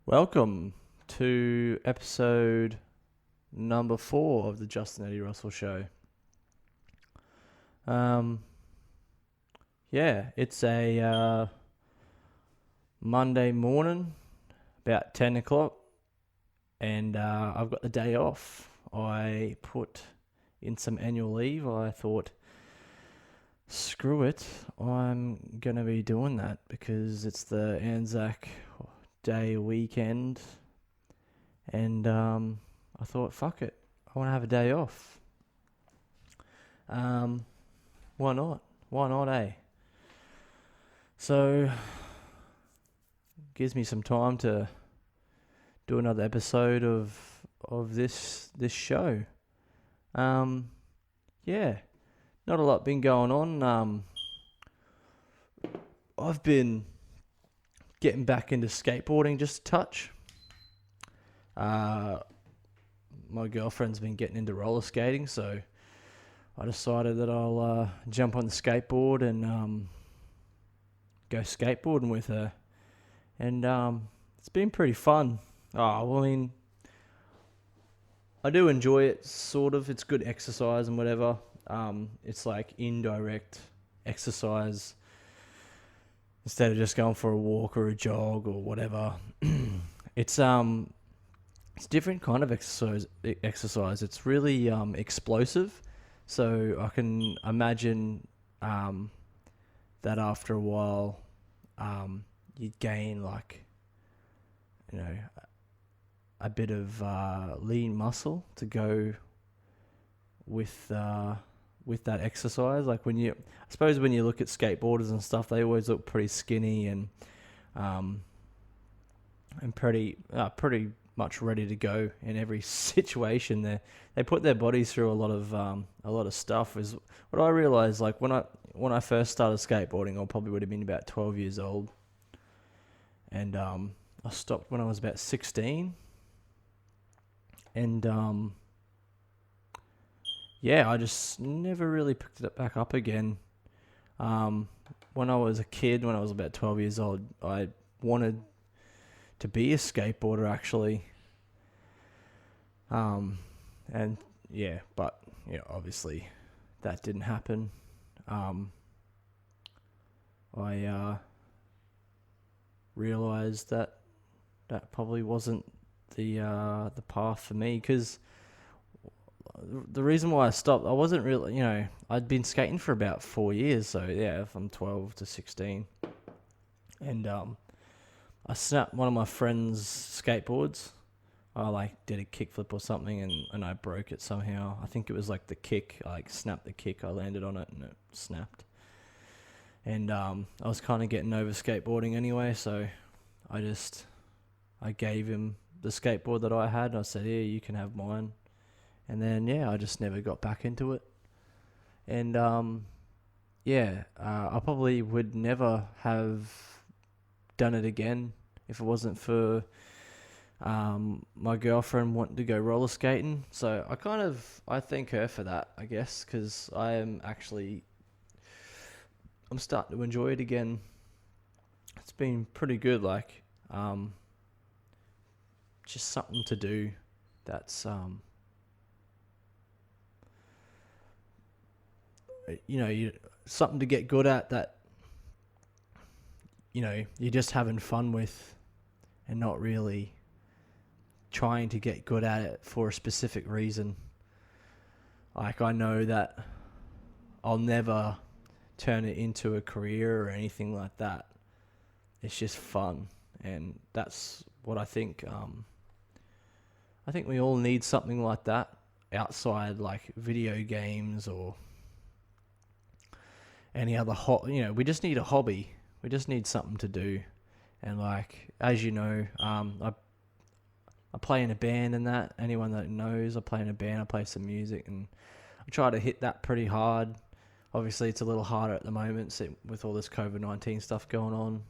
Welcome to episode number 4 of the Justyn Eddy Russell show. It's a Monday morning, about 10 o'clock, and I've got the day off. I put in some annual leave. I thought, screw it, I'm going to be doing that because it's the Anzac Day weekend, and I thought, fuck it, I want to have a day off. Why not? Why not, eh? So, gives me some time to do another episode of this show. Not a lot been going on. I've been getting back into skateboarding just a touch. My girlfriend's been getting into roller skating, so I decided that I'll jump on the skateboard and go skateboarding with her. And it's been pretty fun. I do enjoy it, sort of. It's good exercise and whatever. It's like indirect exercise instead of just going for a walk or a jog or whatever. It's different kind of exercise. It's really explosive. So I can imagine that after a while, you'd gain a bit of lean muscle to go with that exercise. Like when you look at skateboarders and stuff, they always look pretty skinny and pretty much ready to go in every situation. They put their bodies through a lot of stuff. Is what I realized. Like when I first started skateboarding, I probably would have been about 12 years old, and I stopped when I was about 16, and I just never really picked it back up again. When I was a kid, when I was about 12 years old, I wanted to be a skateboarder, actually. But obviously that didn't happen. I realized that probably wasn't the path for me, because the reason why I stopped, I wasn't really, I'd been skating for about 4 years, so yeah, from 12 to 16, and I snapped one of my friend's skateboards. I did a kickflip or something, and I broke it somehow. I think it was like the kick. I snapped the kick. I landed on it and it snapped. And I was kind of getting over skateboarding anyway, so I gave him the skateboard that I had. I said, "Yeah, you can have mine." And then I just never got back into it. And I probably would never have done it again if it wasn't for my girlfriend wanting to go roller skating. So I thank her for that, I guess, because I'm starting to enjoy it again. It's been pretty good, just something to do that's something to get good at, that you're just having fun with and not really trying to get good at it for a specific reason. I know that I'll never turn it into a career or anything like that. It's just fun, and that's what I think. I think we all need something like that outside, like video games or any other we just need a hobby. We just need something to do. And as you know, I play in a band, and that, anyone that knows, I play in a band, I play some music, and I try to hit that pretty hard. Obviously, it's a little harder at the moment with all this COVID-19 stuff going on.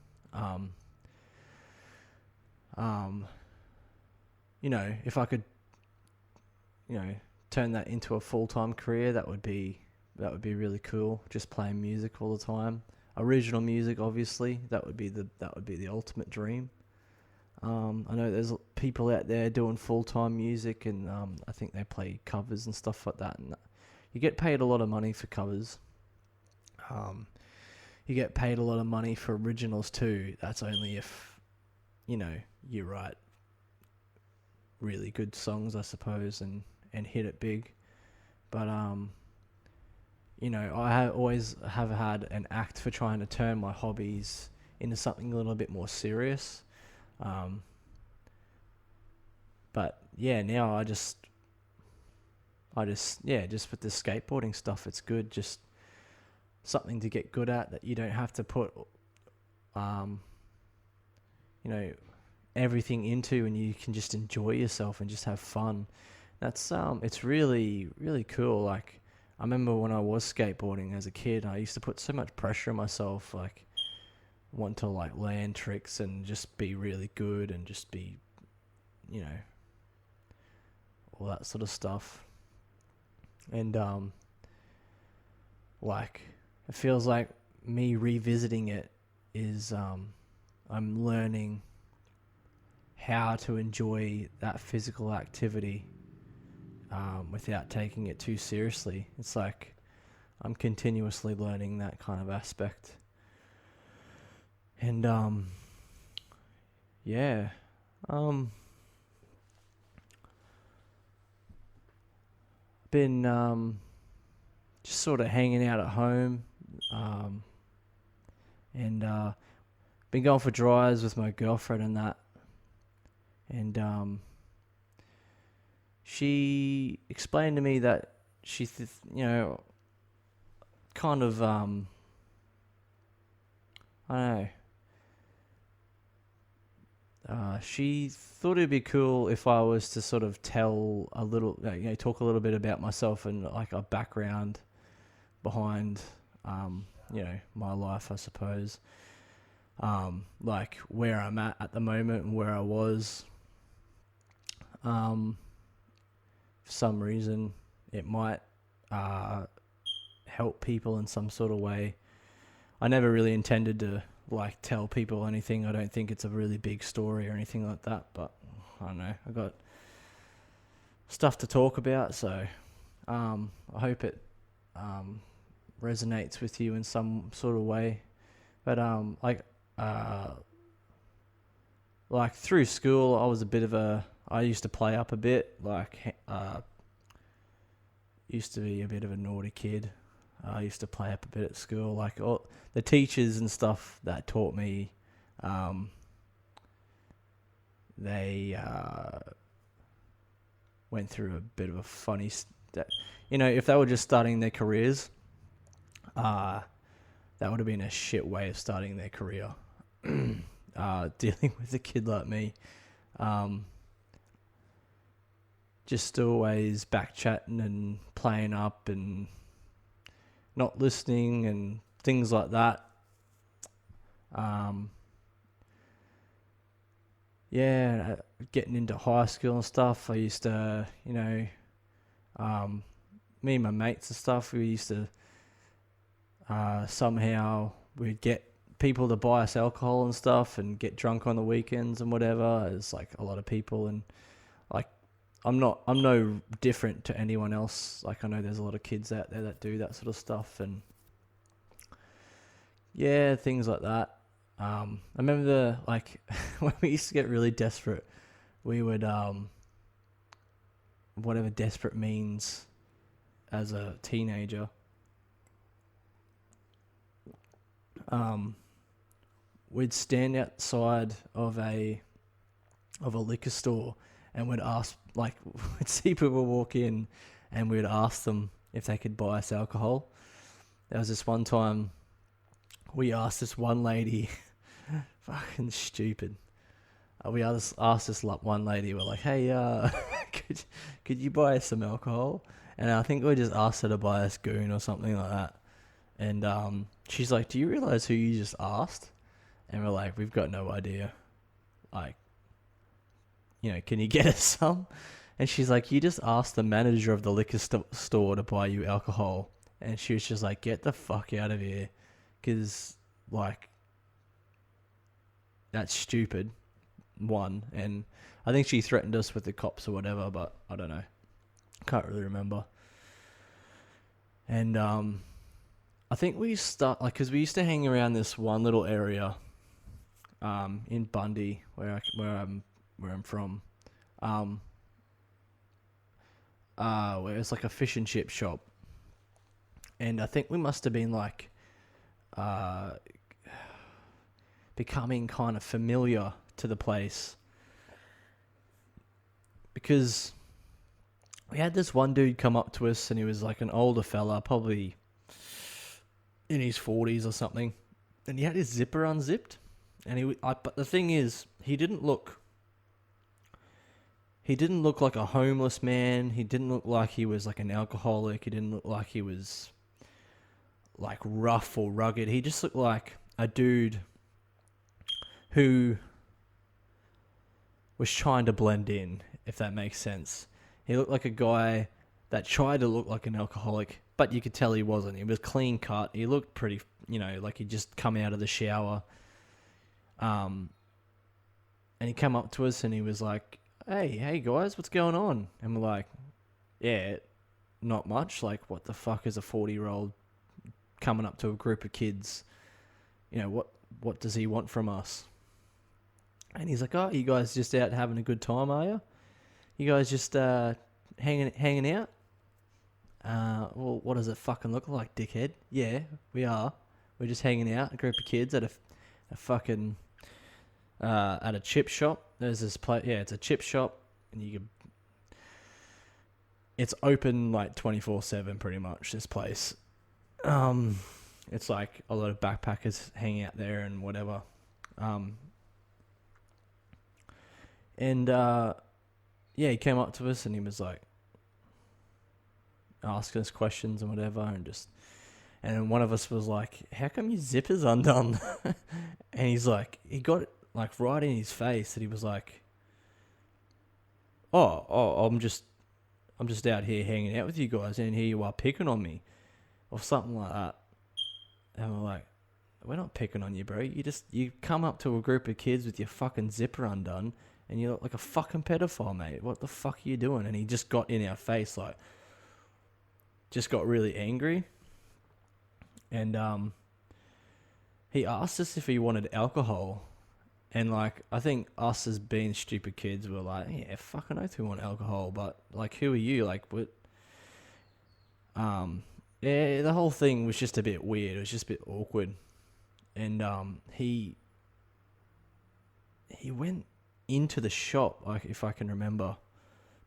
If I could, turn that into a full-time career, that would be really cool. Just playing music all the time, original music, obviously. That would be the ultimate dream. I know there's people out there doing full-time music, and I think they play covers and stuff like that. And you get paid a lot of money for covers. You get paid a lot of money for originals too. That's only if, you write really good songs, I suppose, and hit it big. But always have had an act for trying to turn my hobbies into something a little bit more serious. But yeah, now just with the skateboarding stuff, it's good. Just something to get good at that you don't have to put, everything into, and you can just enjoy yourself and just have fun. That's it's really, really cool. Like, I remember when I was skateboarding as a kid, I used to put so much pressure on myself, like want to like land tricks and just be really good and just be, all that sort of stuff. And it feels like me revisiting it is I'm learning how to enjoy that physical activity without taking it too seriously. It's like I'm continuously learning that kind of aspect. And been just sort of hanging out at home, and been going for drives with my girlfriend and that. And she explained to me that she, kind of, I don't know. She thought it'd be cool if I was to sort of tell a little, talk a little bit about myself and like a background behind, my life, I suppose. Like where I'm at the moment and where I was. For some reason, it might help people in some sort of way. I never really intended to like tell people anything. I don't think it's a really big story or anything like that, but I don't know. I got stuff to talk about, so I hope it resonates with you in some sort of way. But like through school, I used to play up a bit, used to be a bit of a naughty kid. I used to play up a bit at school, like all the teachers and stuff that taught me, they went through a bit of a funny, if they were just starting their careers, that would have been a shit way of starting their career. Dealing with a kid like me, just always back chatting and playing up and not listening and things like that. Getting into high school and stuff, I used to, me and my mates and stuff, we used to somehow we'd get people to buy us alcohol and stuff and get drunk on the weekends and whatever. It's like a lot of people, and like I'm no different to anyone else. Like I know there's a lot of kids out there that do that sort of stuff, and yeah, things like that. I remember when we used to get really desperate, we would whatever desperate means as a teenager. We'd stand outside of a liquor store and we'd ask, we'd see people walk in and we'd ask them if they could buy us alcohol. There was this one time we asked this one lady, fucking stupid. We asked this one lady, we're like, hey, could you buy us some alcohol? And I think we just asked her to buy us goon or something like that. And she's like, do you realize who you just asked? And we're like, we've got no idea. Can you get us some? And she's like, you just asked the manager of the liquor store to buy you alcohol. And she was just like, get the fuck out of here. Because, that's stupid. one, and I think she threatened us with the cops or whatever, but I don't know. Can't really remember. And I think we because we used to hang around this one little area in Bundy where I'm from, where it's like a fish and chip shop, and I think we must have been like becoming kind of familiar to the place, because we had this one dude come up to us, and he was like an older fella, probably in his 40s or something, and he had his zipper unzipped, and but the thing is, he didn't look like a homeless man. He didn't look like he was like an alcoholic. He didn't look like he was like rough or rugged. He just looked like a dude who was trying to blend in, if that makes sense. He looked like a guy that tried to look like an alcoholic, but you could tell he wasn't. He was clean cut. He looked pretty, like he'd just come out of the shower. And he came up to us and he was like, hey guys, what's going on? And we're like, yeah, not much. Like, what the fuck is a 40-year-old coming up to a group of kids? What does he want from us? And he's like, oh, you guys just out having a good time, are you? You guys just hanging out? Well, what does it fucking look like, dickhead? Yeah, we are. We're just hanging out, a group of kids at a fucking at a chip shop. There's this place. Yeah, it's a chip shop, and it's open like 24/7, pretty much. This place. It's like a lot of backpackers hang out there and whatever. Yeah, he came up to us and he was like asking us questions and whatever, and then one of us was like, how come your zipper's undone? And he's like, he got it like right in his face, and he was like, oh, I'm just out here hanging out with you guys, and here you are picking on me, or something like that. And we're like, we're not picking on you, bro. You come up to a group of kids with your fucking zipper undone, and you look like a fucking pedophile, mate. What the fuck are you doing? And he just got in our face, like, just got really angry. And he asked us if he wanted alcohol. And, like, I think us as being stupid kids were like, yeah, fucking oath we want alcohol. But, like, who are you? Like, what? Yeah, the whole thing was just a bit weird. It was just a bit awkward. And he went into the shop, like, if I can remember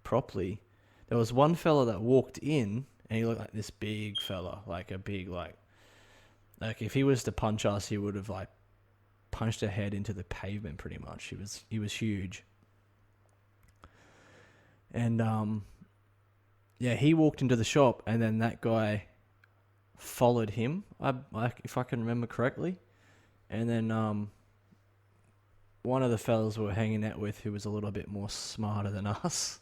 properly. There was one fella that walked in, and he looked like this big fella, like a big, like if he was to punch us, he would have like punched a head into the pavement pretty much. He was huge. And yeah, he walked into the shop, and then that guy followed him, if I can remember correctly. And then one of the fellas we were hanging out with, who was a little bit more smarter than us,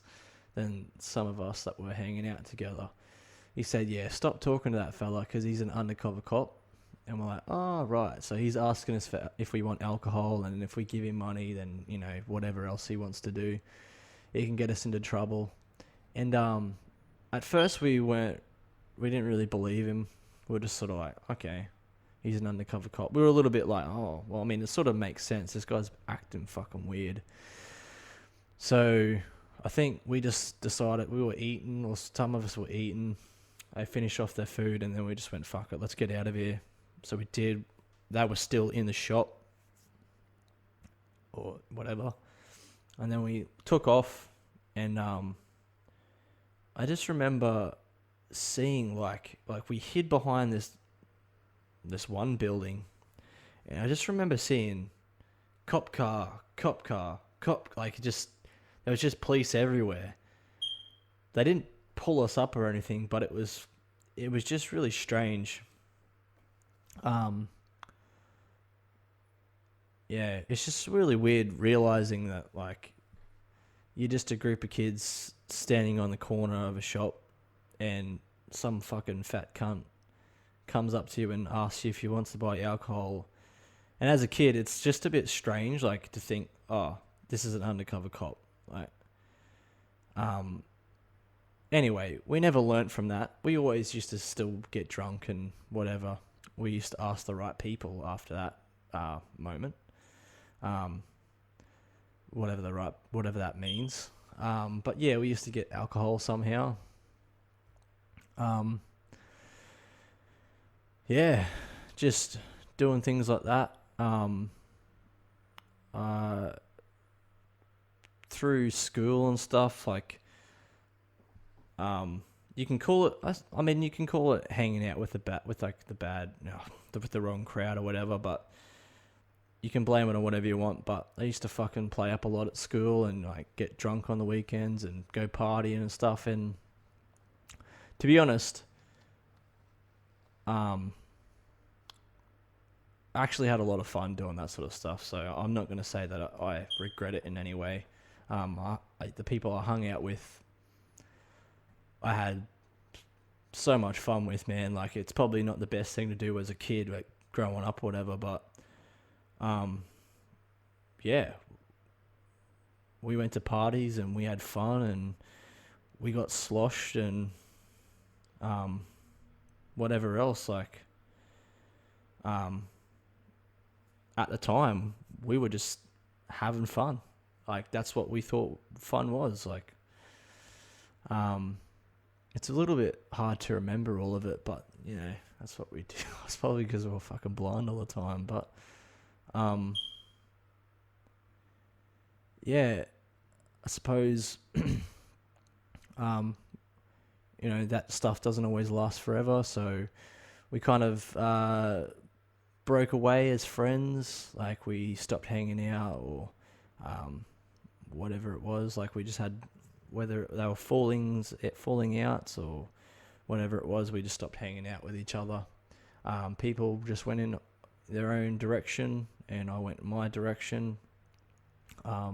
than some of us that were hanging out together, he said, yeah, stop talking to that fella because he's an undercover cop. And we're like, oh, right. So he's asking us if we want alcohol, and if we give him money, then, whatever else he wants to do, he can get us into trouble. And at first we didn't really believe him. We were just sort of like, okay, he's an undercover cop. We were a little bit like, oh, well, I mean, it sort of makes sense. This guy's acting fucking weird. So I think we just decided we were eating, or some of us were eating. They finished off their food, and then we just went, fuck it, let's get out of here. So we did. They were still in the shop or whatever. And then we took off, and I just remember seeing like we hid behind this one building, and I just remember seeing cop car, like there was just police everywhere. They didn't pull us up or anything, but it was just really strange. Yeah, it's just really weird realizing that, like, you're just a group of kids standing on the corner of a shop, and some fucking fat cunt comes up to you and asks you if he wants to buy alcohol. And as a kid, it's just a bit strange, like, to think, oh, this is an undercover cop. Like, anyway, we never learnt from that. We always used to still get drunk and whatever. We used to ask the right people after that moment. Whatever that means. But yeah, we used to get alcohol somehow. Yeah, just doing things like that. Through school and stuff, like, you can call it. I mean, you can call it hanging out with with the wrong crowd or whatever. But you can blame it on whatever you want. But I used to fucking play up a lot at school and like get drunk on the weekends and go partying and stuff. And to be honest, I actually had a lot of fun doing that sort of stuff. So I'm not going to say that I regret it in any way. The people I hung out with, I had so much fun with, man. Like, it's probably not the best thing to do as a kid, like growing up or whatever, but yeah, we went to parties and we had fun and we got sloshed and whatever else. Like, at the time, we were just having fun. Like, that's what we thought fun was. Like, it's a little bit hard to remember all of it, but, you know, that's what we do. It's probably because we were fucking blind all the time, but, yeah, I suppose, you know, that stuff doesn't always last forever, so we kind of, broke away as friends. Like, we stopped hanging out or, whatever it was. Like, we just had, whether they were falling outs or whatever it was, we just stopped hanging out with each other. People just went in their own direction and I went in my direction. I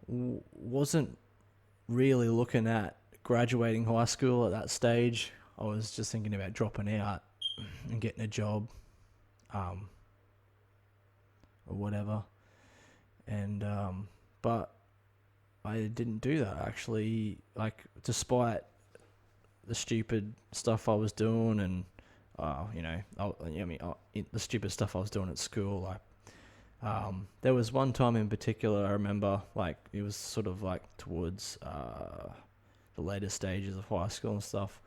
wasn't really looking at graduating high school at that stage. I was just thinking about dropping out and getting a job, or whatever. And, but I didn't do that, actually. Like, despite the stupid stuff I was doing and, the stupid stuff I was doing at school, like, there was one time in particular I remember, like, it was sort of like towards the later stages of high school and stuff.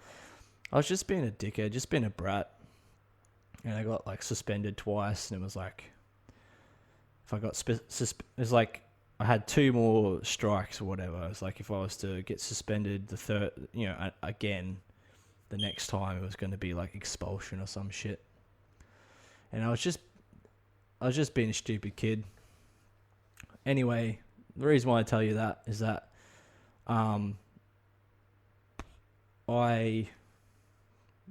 I was just being a dickhead, just being a brat, and I got like suspended twice. And it was like, if I got it was like I had 2 more strikes or whatever. It was like, if I was to get suspended the third, again, the next time it was going to be like expulsion or some shit. And I was just being a stupid kid. Anyway, the reason why I tell you that is that I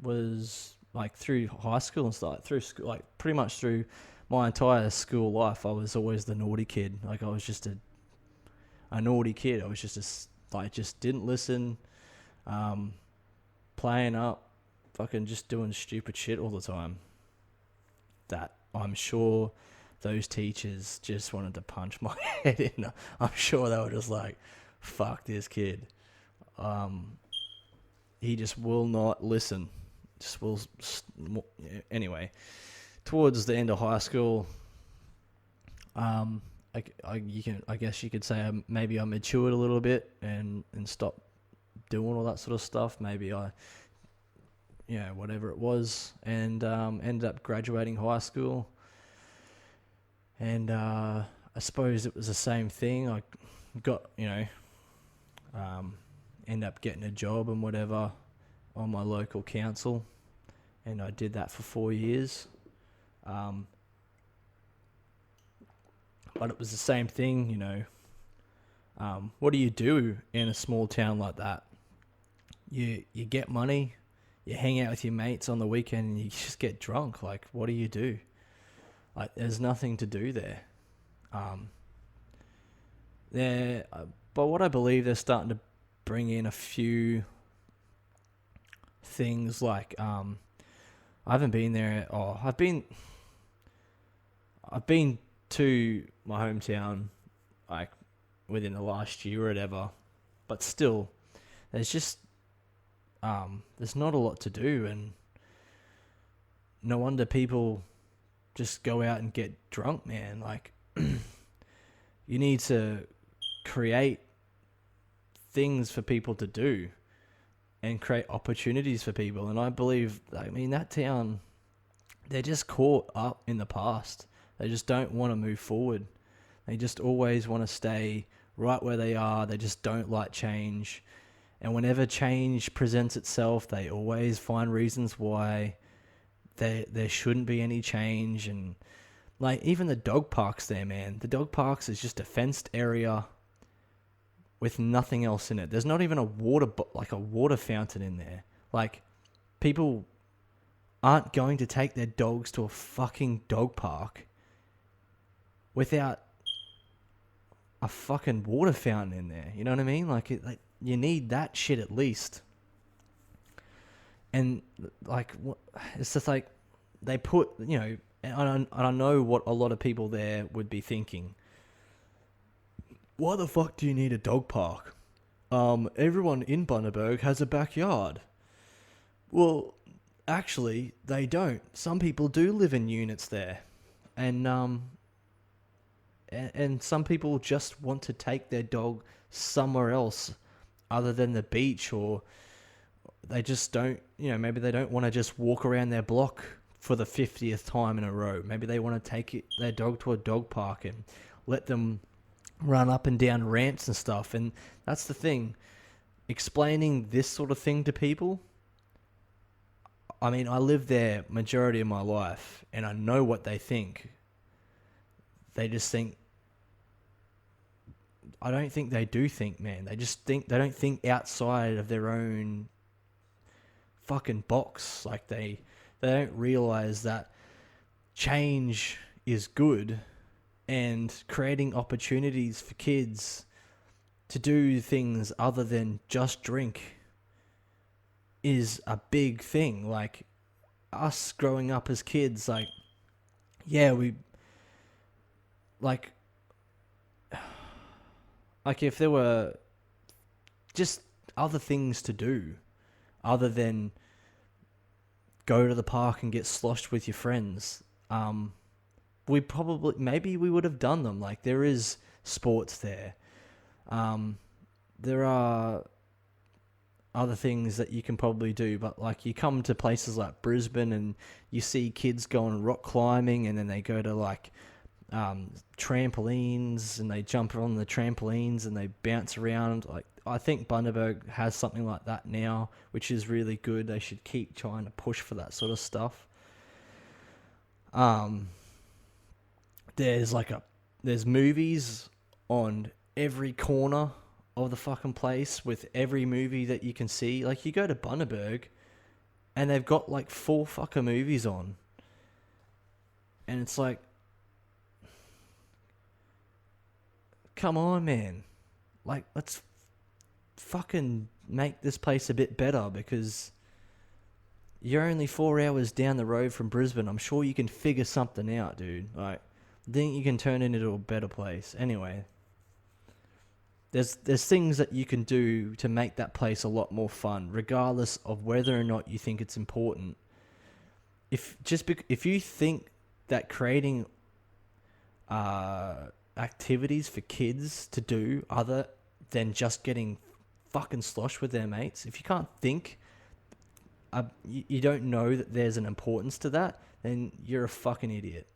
was like, through high school and stuff, through school, like pretty much through my entire school life, I was always the naughty kid. Like, I was just a naughty kid. I was just just didn't listen, playing up, fucking just doing stupid shit all the time. That I'm sure those teachers just wanted to punch my head in. I'm sure they were just like, fuck this kid. He just will not listen. Just will. Anyway, towards the end of high school, I guess you could say maybe I matured a little bit and stopped doing all that sort of stuff. Maybe whatever it was, and ended up graduating high school. And I suppose it was the same thing. I got, end up getting a job and whatever on my local council, and I did that for 4 years. But it was the same thing, what do you do in a small town like that? You get money, you hang out with your mates on the weekend, and you just get drunk. Like, what do you do? Like, there's nothing to do there. But what I believe, they're starting to bring in a few things like, I haven't been there. I've been to my hometown, like within the last year or whatever. But still, there's just there's not a lot to do, and no wonder people just go out and get drunk, man. Like, you need to create things for people to do and create opportunities for people. And I believe, I mean, that town, they're just caught up in the past. They just don't want to move forward. They just always want to stay right where they are. They just don't like change. And whenever change presents itself, they always find reasons why there shouldn't be any change. And like, even the dog parks there, man. The dog parks is just a fenced area with nothing else in it. There's not even a water fountain in there. Like, people aren't going to take their dogs to a fucking dog park without a fucking water fountain in there. You know what I mean? Like you need that shit at least. And like, it's just like they put, you know, and I know what a lot of people there would be thinking. Why the fuck do you need a dog park? Everyone in Bundaberg has a backyard. Well, actually, they don't. Some people do live in units there. And some people just want to take their dog somewhere else other than the beach, or they just don't, you know, maybe they don't want to just walk around their block for the 50th time in a row. Maybe they want to take their dog to a dog park and let them run up and down ramps and stuff. And that's the thing. Explaining this sort of thing to people, I mean, I lived there majority of my life, and I know what they think. They just think, I don't think they do think, man. They just think, they don't think outside of their own fucking box. Like, they don't realize that change is good, and creating opportunities for kids to do things other than just drink is a big thing. Like, us growing up as kids, like, yeah, we, like if there were just other things to do other than go to the park and get sloshed with your friends, maybe we would have done them. Like, there is sports there. There are other things that you can probably do, but like, you come to places like Brisbane and you see kids going rock climbing, and then they go to like trampolines, and they jump on the trampolines and they bounce around. Like, I think Bundaberg has something like that now, which is really good. They should keep trying to push for that sort of stuff. There's movies on every corner of the fucking place with every movie that you can see. Like, you go to Bundaberg and they've got like 4 fucking movies on, and it's like, come on, man. Like, let's fucking make this place a bit better, because you're only 4 hours down the road from Brisbane. I'm sure you can figure something out, dude. Like, I think you can turn it into a better place. Anyway, there's things that you can do to make that place a lot more fun, regardless of whether or not you think it's important. If you think that creating activities for kids to do other than just getting fucking sloshed with their mates, if you can't think, you don't know that there's an importance to that, then you're a fucking idiot.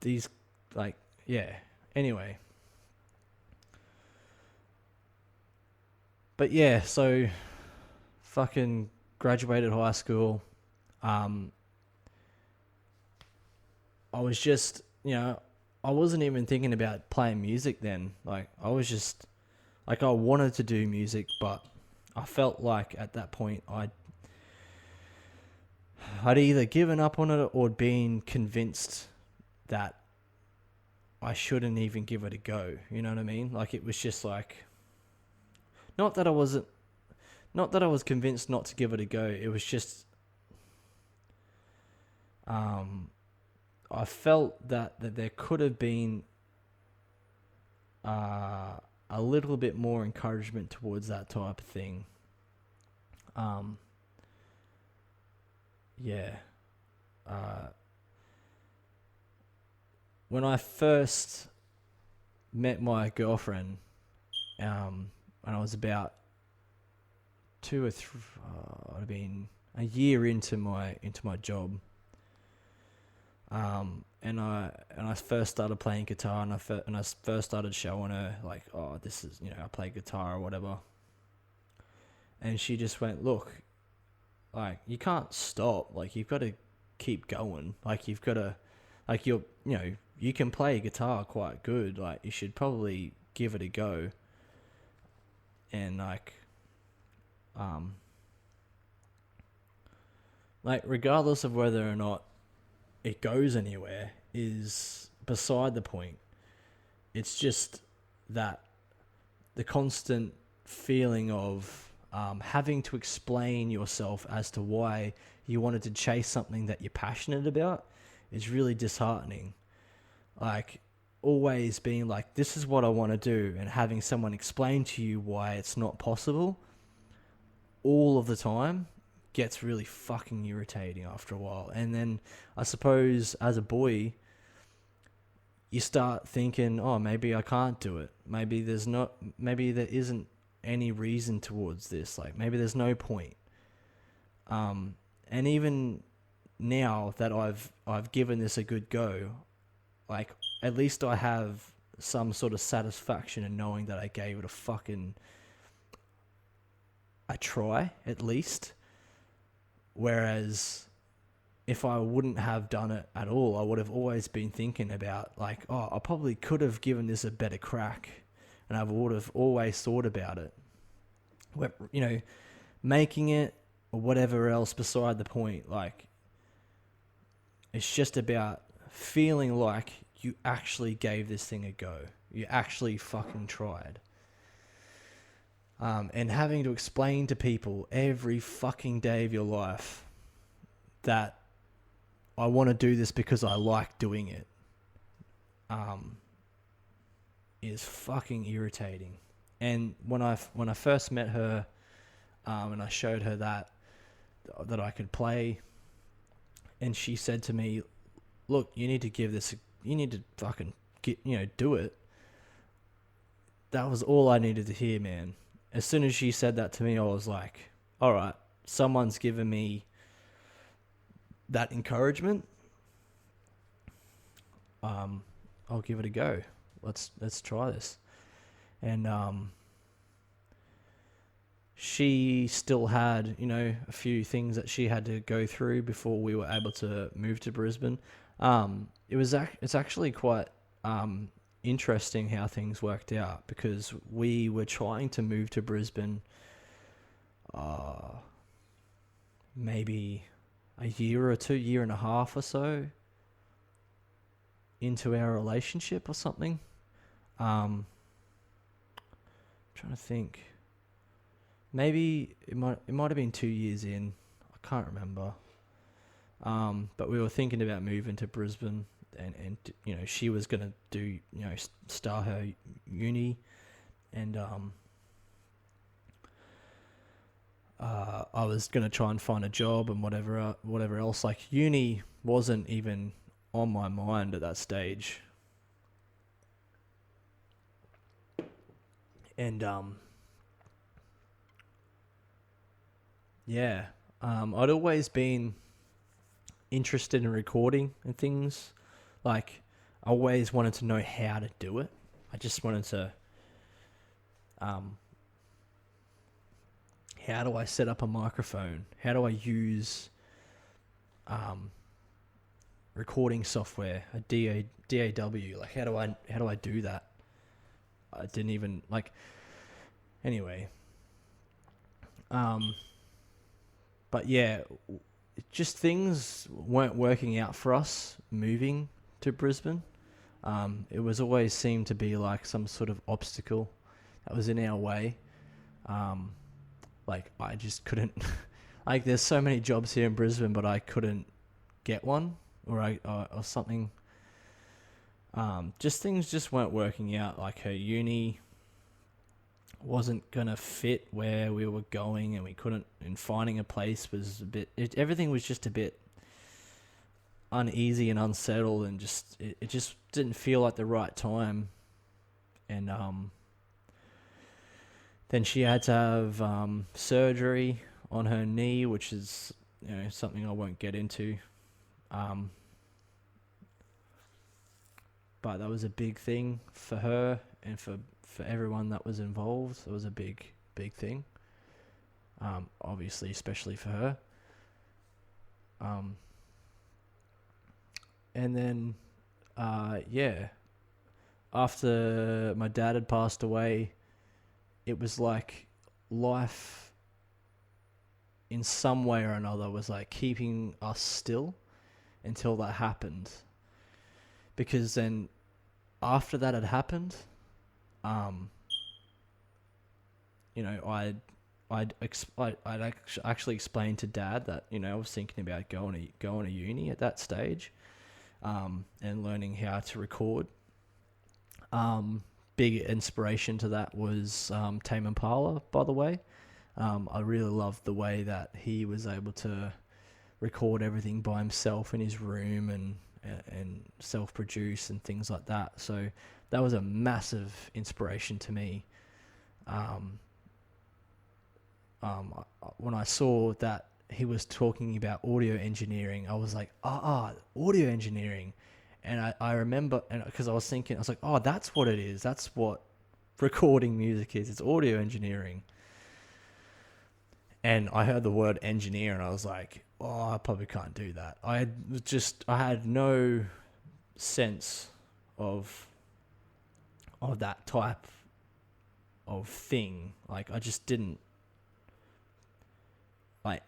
These, like, yeah. Anyway. But yeah, so fucking graduated high school. I was just, you know, I wasn't even thinking about playing music then. Like, I was just, like, I wanted to do music, but I felt like at that point I'd either given up on it or been convinced that I shouldn't even give it a go. You know what I mean? Like, it was just like, not that I was convinced not to give it a go. It was just, I felt that there could have been a little bit more encouragement towards that type of thing. Um, yeah. Uh, when I first met my girlfriend, when I was about two or three, I'd have been a year into my job. And I first started playing guitar, and I first started showing her like, oh, this is, I play guitar or whatever. And she just went, look, like, you can't stop. Like, you've got to keep going. Like, you've got to, like, you can play guitar quite good. Like, you should probably give it a go. And like regardless of whether or not it goes anywhere is beside the point. It's just that the constant feeling of having to explain yourself as to why you wanted to chase something that you're passionate about is really disheartening. Like, always being like, this is what I want to do, and having someone explain to you why it's not possible all of the time gets really fucking irritating after a while. And then I suppose as a boy, you start thinking, oh, maybe I can't do it. Maybe there isn't any reason towards this. Like, maybe there's no point. And even now that I've given this a good go, like, at least I have some sort of satisfaction in knowing that I gave it a try, at least. Whereas if I wouldn't have done it at all, I would have always been thinking about, like, oh, I probably could have given this a better crack. And I would have always thought about it. Making it or whatever else beside the point. Like, it's just about feeling like you actually gave this thing a go. You actually fucking tried. And having to explain to people every fucking day of your life that I want to do this because I like doing it, is fucking irritating. And when I first met her, and I showed her that I could play, and she said to me, "Look, you need to fucking do it." That was all I needed to hear, man. As soon as she said that to me, I was like, all right, someone's given me that encouragement. I'll give it a go. Let's try this. And she still had, a few things that she had to go through before we were able to move to Brisbane. It's actually quite interesting how things worked out, because we were trying to move to Brisbane maybe a year or 2, year and a half or so into our relationship or something. I'm trying to think. Maybe it might have been 2 years in. I can't remember. But we were thinking about moving to Brisbane, and she was gonna do start her uni, and I was gonna try and find a job and whatever else. Like, uni wasn't even on my mind at that stage, and I'd always been interested in recording and things. Like, I always wanted to know how to do it. I just wanted to, how do I set up a microphone? How do I use recording software, a DAW? Like, how do I do that? I didn't even anyway. But yeah, just things weren't working out for us moving to Brisbane. It was always seemed to be like some sort of obstacle that was in our way. I just couldn't. There's so many jobs here in Brisbane, but I couldn't get one. or something. Just things just weren't working out. Like her uni wasn't gonna fit where we were going, and we couldn't. And finding a place was a bit. Everything was just a bit uneasy and unsettled, and it just didn't feel like the right time. And then she had to have surgery on her knee, which is something I won't get into. But that was a big thing for her and for everyone that was involved. It was a big thing. Obviously, especially for her. And then, after my dad had passed away, it was like life in some way or another was like keeping us still until that happened. Because then after that had happened, I'd actually explained to Dad that I was thinking about going to uni at that stage, and learning how to record. Big inspiration to that was Tame Impala, by the way. I really loved the way that he was able to record everything by himself in his room and self-produce and things like that. So that was a massive inspiration to me. When I saw that he was talking about audio engineering, I was like, audio engineering. And I remember, and because I was like, oh, that's what it is. That's what recording music is. It's audio engineering. And I heard the word engineer, and I was like, oh, I probably can't do that. I had no sense of that type of thing. Like, I just didn't. Like,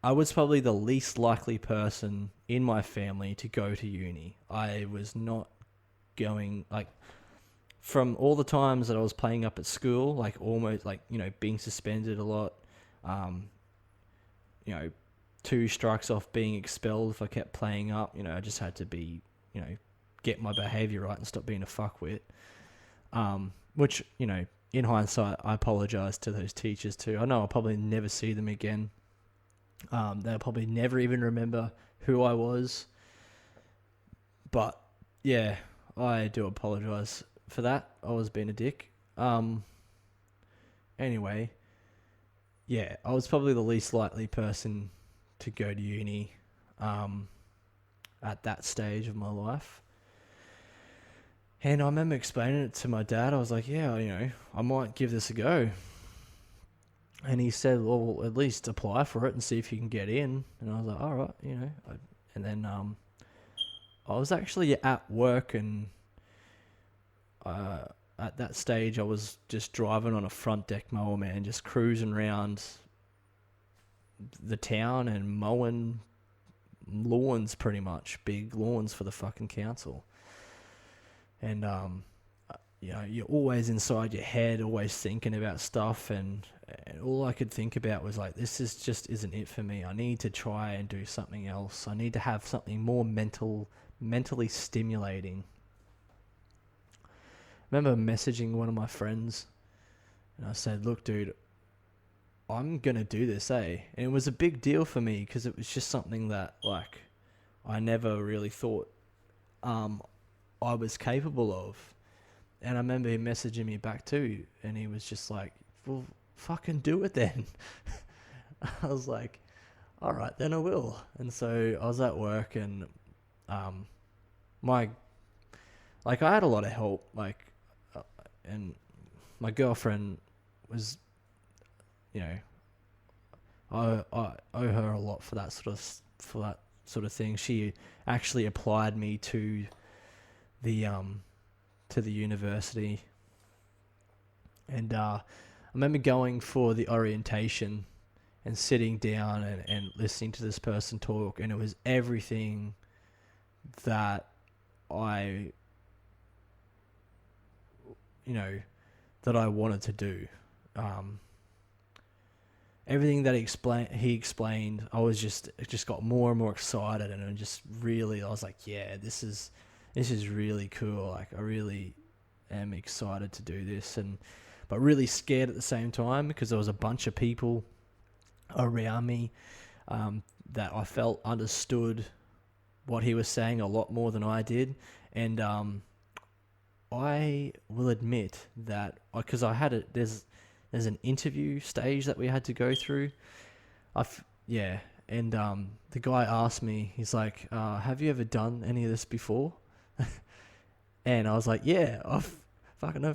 I was probably the least likely person in my family to go to uni. I was not going, like, from all the times that I was playing up at school, like, almost, like, being suspended a lot, 2 strikes off being expelled if I kept playing up. I just had to be, get my behaviour right and stop being a fuckwit. Which, in hindsight, I apologise to those teachers too. I know I'll probably never see them again. They'll probably never even remember who I was. But, yeah, I do apologise for that. I was being a dick. Anyway, yeah, I was probably the least likely person to go to uni at that stage of my life. And I remember explaining it to my dad. I was like, yeah, I might give this a go. And he said, well, at least apply for it and see if you can get in. And I was like, all right, And then I was actually at work, and at that stage I was just driving on a front deck mower, man, just cruising around the town and mowing lawns, pretty much. Big lawns for the fucking council. And, you're always inside your head, always thinking about stuff, and all I could think about was like, this isn't it for me. I need to try and do something else. I need to have something more mentally stimulating. I remember messaging one of my friends, and I said, look, dude, I'm going to do this, eh? And it was a big deal for me because it was just something that, like, I never really thought I was capable of. And I remember him messaging me back too, and he was just like, well, fucking do it then. I was like, all right, then I will. And so I was at work, and I had a lot of help, and my girlfriend was, I owe her a lot for that sort of thing. She actually applied me to the university, and I remember going for the orientation and sitting down and listening to this person talk, and it was everything that I wanted to do. everything that he explained, I was just got more and more excited, and I was like, yeah, this is really cool. Like, I really am excited to do this, but really scared at the same time, because there was a bunch of people around me that I felt understood what he was saying a lot more than I did. And I will admit that, because there's an interview stage that we had to go through. Yeah, and the guy asked me, he's like, have you ever done any of this before? And I was like, yeah, of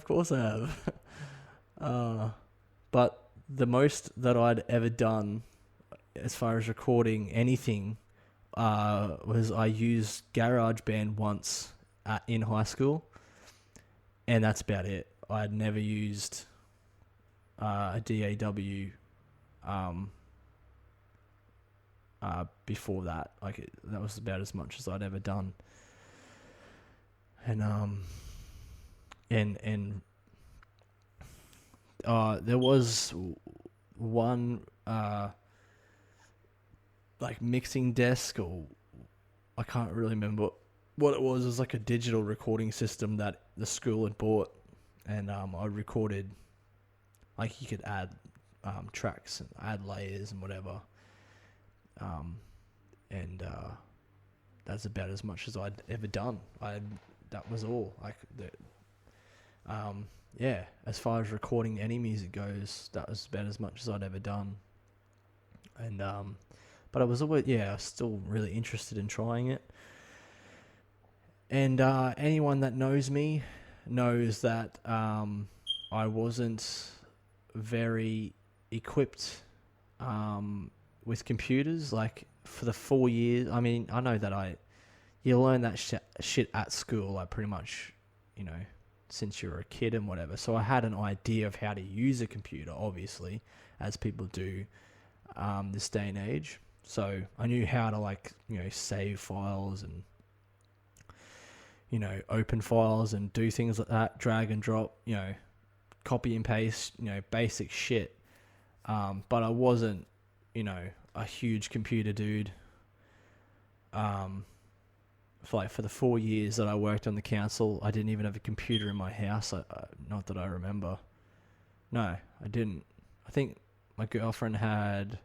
course I have. But the most that I'd ever done as far as recording anything was I used GarageBand once in high school, and that's about it. I'd never used a DAW before that. Like, that was about as much as I'd ever done. And there was one like mixing desk, or I can't really remember what it was. It was like a digital recording system that the school had bought, and I recorded, like, you could add tracks and add layers and whatever, and that's about as much as I'd ever done. That was all. Like, yeah, as far as recording any music goes, that was about as much as I'd ever done. And but I was always, still really interested in trying it. And anyone that knows me knows that I wasn't very equipped with computers. Like, for the 4 years, I mean, I know that you learn that shit at school, like, pretty much, since you're a kid and whatever. So I had an idea of how to use a computer, obviously, as people do this day and age. So I knew how to, like, save files and, open files and do things like that, drag and drop, copy and paste, basic shit. But I wasn't, a huge computer dude. For the 4 years that I worked on the council, I didn't even have a computer in my house. Not that I remember. No, I didn't. I think my girlfriend had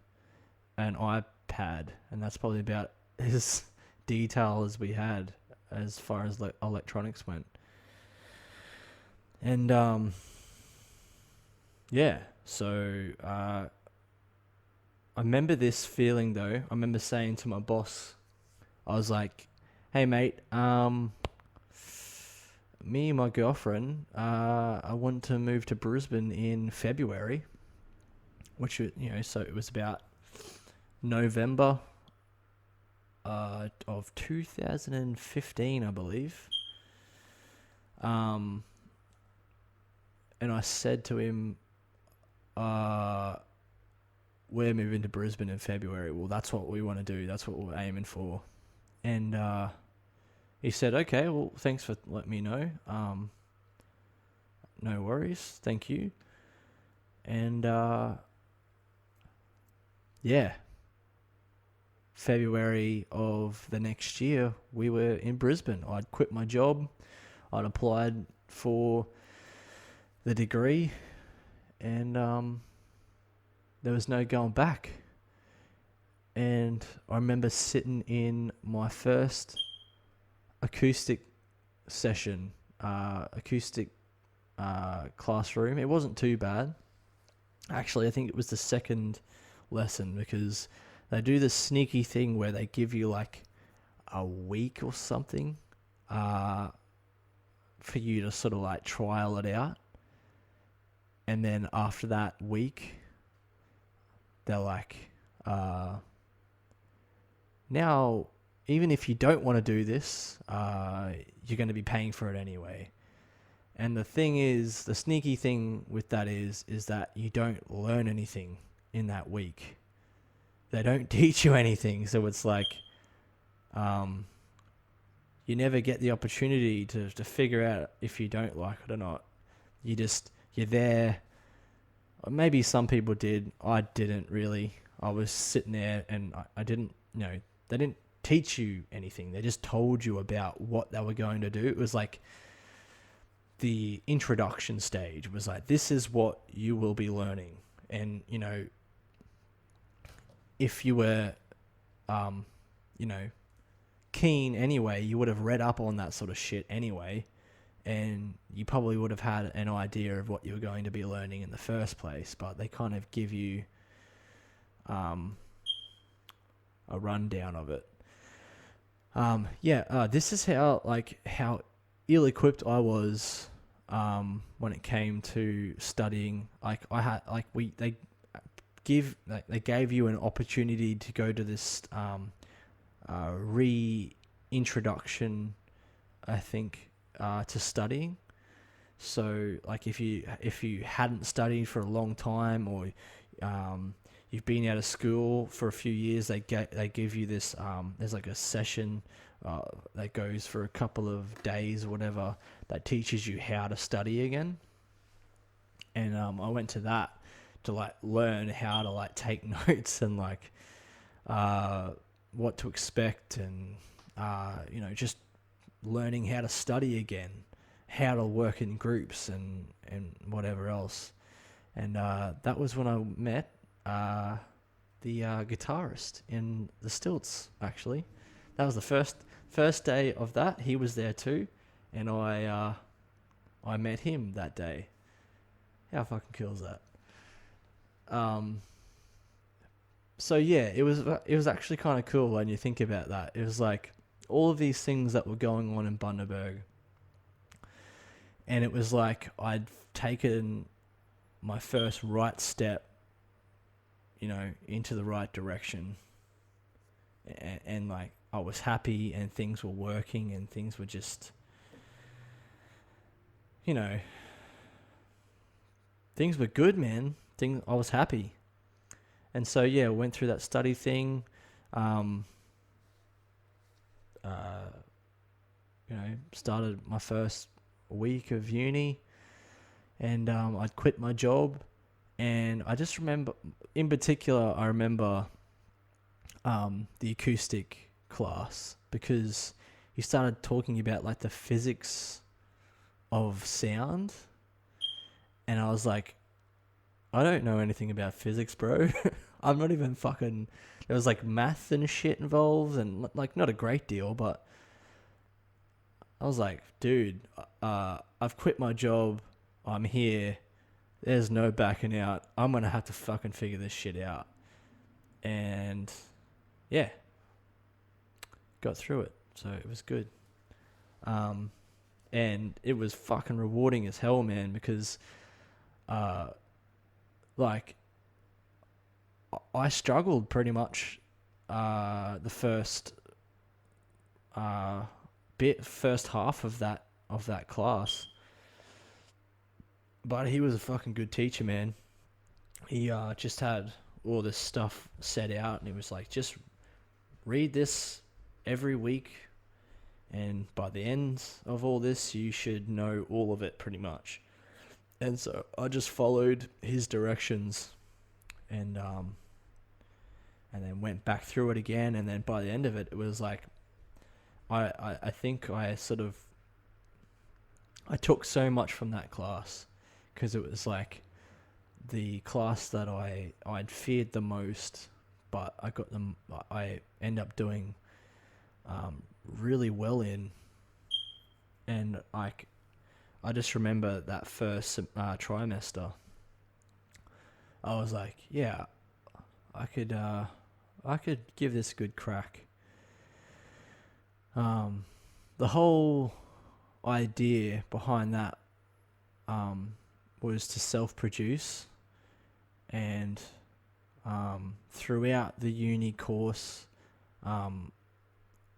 an iPad, and that's probably about as detailed as we had as far as electronics went. And so I remember this feeling, though. I remember saying to my boss, I was like, hey mate, me and my girlfriend, I want to move to Brisbane in February, which, so it was about November of 2015, I believe. And I said to him, we're moving to Brisbane in February. Well, that's what we want to do. That's what we're aiming for. And he said, okay, well, thanks for letting me know. No worries. Thank you. And February of the next year, we were in Brisbane. I'd quit my job. I'd applied for the degree, and there was no going back. And I remember sitting in my first acoustic session, classroom. It wasn't too bad. Actually, I think it was the second lesson, because they do this sneaky thing where they give you like a week or something for you to sort of like trial it out. And then after that week, they're like, now, even if you don't want to do this, you're going to be paying for it anyway. And the thing is, the sneaky thing with that is that you don't learn anything in that week. They don't teach you anything. So it's like, you never get the opportunity to figure out if you don't like it or not. You're there, Maybe some people did. I didn't really. I was sitting there and I didn't, they didn't teach you anything. They just told you about what they were going to do. It was like the introduction stage was like, this is what you will be learning. And, if you were, you know, keen anyway, you would have read up on that sort of shit anyway. And you probably would have had an idea of what you were going to be learning in the first place, but they kind of give you a rundown of it. This is how ill-equipped I was when it came to studying. They gave you an opportunity to go to this reintroduction, I think, to studying. So like if you hadn't studied for a long time, or you've been out of school for a few years, they give you this there's like a session that goes for a couple of days or whatever, that teaches you how to study again. And I went to that to like learn how to like take notes and like what to expect, and just learning how to study again, how to work in groups and whatever else. And that was when I met the guitarist in the Stilts, actually. That was the first day of that. He was there too, and I met him that day. How fucking cool is that? So yeah, it was actually kind of cool when you think about that. It was like all of these things that were going on in Bundaberg, and it was like I'd taken my first right step, into the right direction, and like I was happy and things were working and things were just, things were good, man. I was happy. And so, yeah, went through that study thing, started my first week of uni, and I'd quit my job. And I just remember, in particular, the acoustic class, because he started talking about like the physics of sound. And I was like, I don't know anything about physics, bro. I'm not even fucking... There was like math and shit involved, and like not a great deal, but I was like, dude, I've quit my job. I'm here. There's no backing out. I'm going to have to fucking figure this shit out. And yeah, got through it. So it was good. And it was fucking rewarding as hell, man, because I struggled pretty much the first half of that class. But he was a fucking good teacher, man. He just had all this stuff set out, and he was like, just read this every week, and by the end of all this, you should know all of it pretty much. And so I just followed his directions, and then went back through it again. And then by the end of it, it was like, I think I took so much from that class, because it was like the class that I'd feared the most, but I end up doing really well in. And like, I just remember that first trimester, I was like, yeah, I could give this a good crack. The whole idea behind that was to self-produce, and throughout the uni course,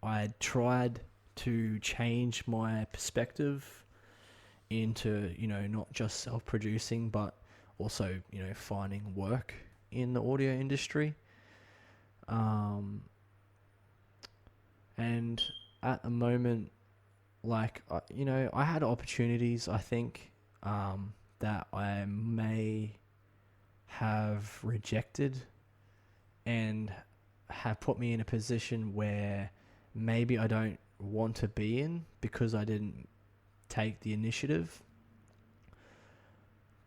I tried to change my perspective into, not just self-producing, but also, finding work in the audio industry. And at the moment, like, I had opportunities, I think, that I may have rejected and have put me in a position where maybe I don't want to be in because I didn't take the initiative.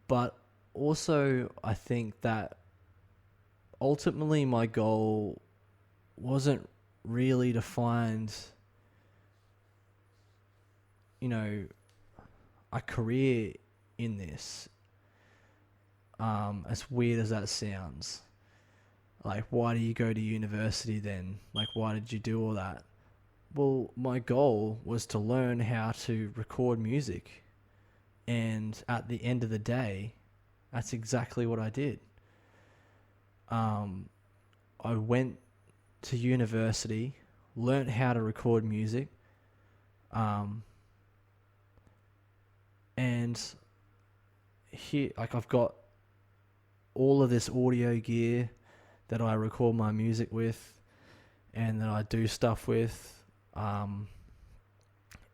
But also, I think that ultimately my goal wasn't really to find, a career in this. As weird as that sounds. Like, why do you go to university then? Like, why did you do all that? Well, my goal was to learn how to record music. And at the end of the day, that's exactly what I did. I went to university, learned how to record music, and here, like, I've got all of this audio gear that I record my music with and that I do stuff with.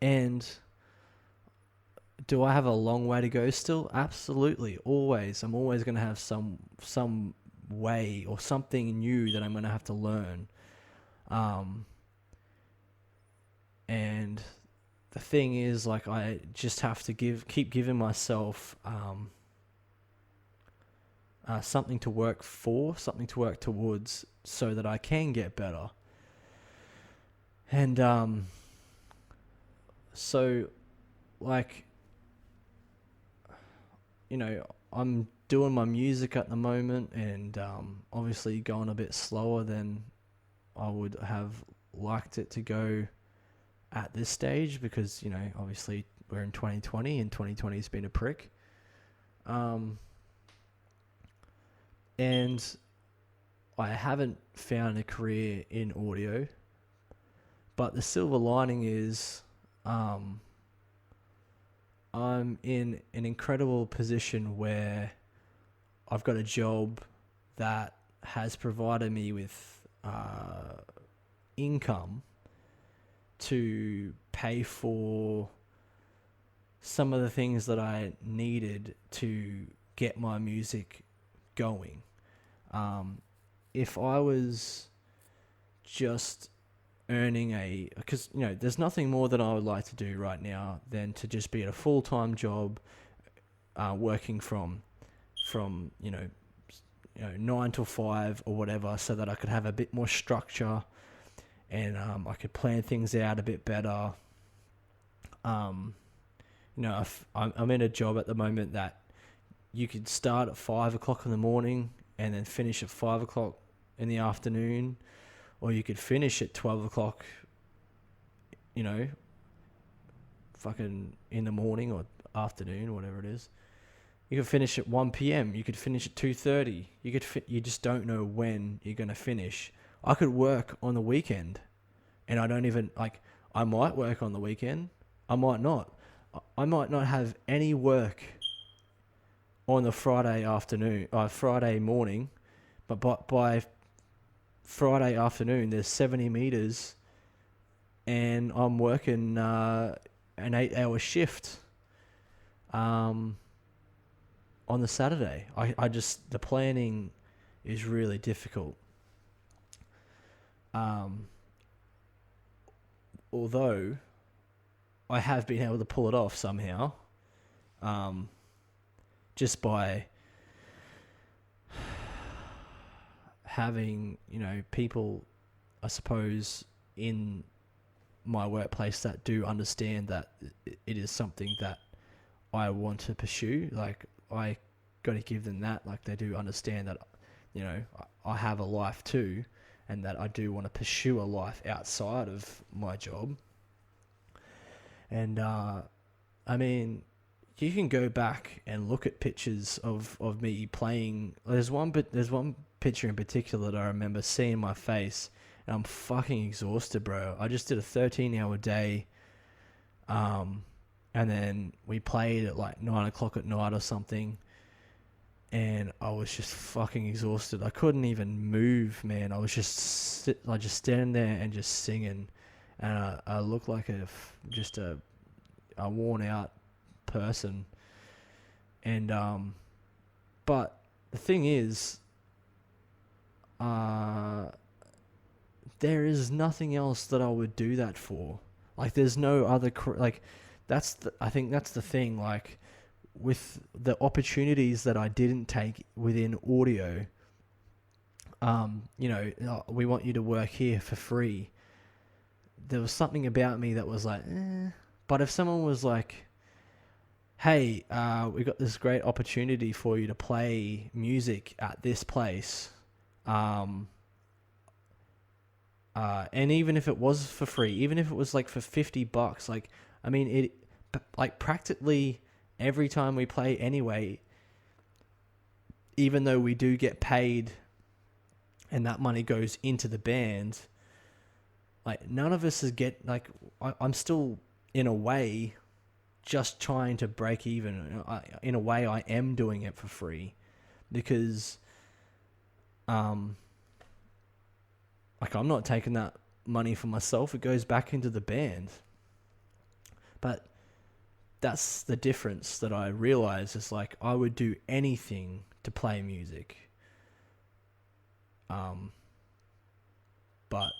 And do I have a long way to go still? Absolutely. Always. I'm always going to have some way or something new that I'm going to have to learn. And the thing is, like, I just have to keep giving myself something to work for, something to work towards, so that I can get better. And so, like, I'm doing my music at the moment, and obviously going a bit slower than I would have liked it to go at this stage, because obviously we're in 2020 and 2020 has been a prick. And I haven't found a career in audio, but the silver lining is I'm in an incredible position where I've got a job that has provided me with income to pay for some of the things that I needed to get my music going. If I was just earning because there's nothing more that I would like to do right now than to just be at a full-time job, working from 9 to 5 or whatever, so that I could have a bit more structure and I could plan things out a bit better. I'm in a job at the moment that you could start at 5 o'clock in the morning and then finish at 5 o'clock in the afternoon, or you could finish at 12 o'clock, fucking in the morning or afternoon, whatever it is. You could finish at 1 p.m. You could finish at 2:30. You just don't know when you're going to finish. I could work on the weekend, and I don't even, I might work on the weekend. I might not. I might not have any work on the Friday morning, but by Friday afternoon, there's 70 meters, and I'm working an 8-hour shift on the Saturday. The planning is really difficult. Although I have been able to pull it off somehow, just by having, people, I suppose, in my workplace that do understand that it is something that I want to pursue. Like, I got to give them that. Like, they do understand that, I have a life too, and that I do want to pursue a life outside of my job. And, you can go back and look at pictures of me playing. There's one picture in particular that I remember seeing my face, and I'm fucking exhausted, bro. I just did a 13-hour day, and then we played at like 9 o'clock at night or something, and I was just fucking exhausted. I couldn't even move, man. I was just standing there and just singing, and I looked like a worn out person. And but the thing is, uh, there is nothing else that I would do that for. Like, there's no other like, I think that's the thing. Like, with the opportunities that I didn't take within audio, we want you to work here for free. There was something about me that was like, eh. But if someone was like, hey, we got this great opportunity for you to play music at this place, and even if it was for free, even if it was like for $50, like, I mean, like, practically every time we play anyway, even though we do get paid and that money goes into the band, like, none of us I'm still, in a way, just trying to break even. In a way, I am doing it for free because, like, I'm not taking that money for myself. It goes back into the band. But that's the difference that I realize is, like, I would do anything to play music. But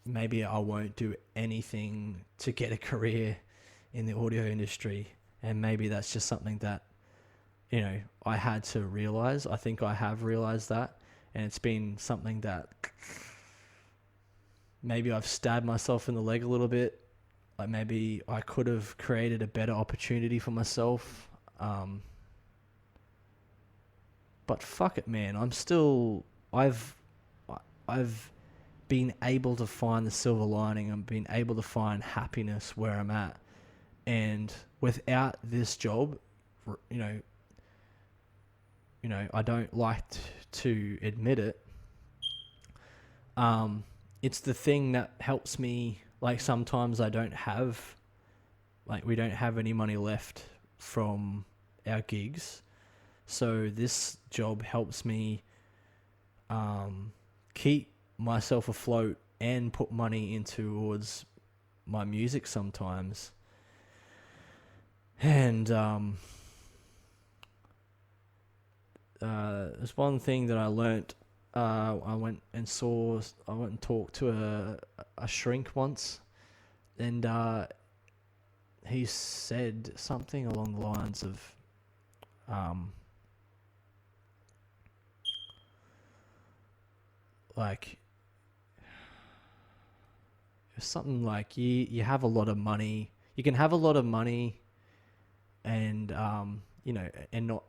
maybe I won't do anything to get a career in the audio industry. And maybe that's just something that, I had to realize. I think I have realized that. And it's been something that maybe I've stabbed myself in the leg a little bit. Like, maybe I could have created a better opportunity for myself. But fuck it, man. I've been able to find the silver lining. I've been able to find happiness where I'm at. And without this job, I don't like to admit it. It's the thing that helps me. Like, sometimes we don't have any money left from our gigs. So this job helps me keep myself afloat and put money into towards my music sometimes. And there's one thing that I learnt. I went and talked to a shrink once, and he said something along the lines of, like, something like, you have a lot of money. You can have a lot of money and and not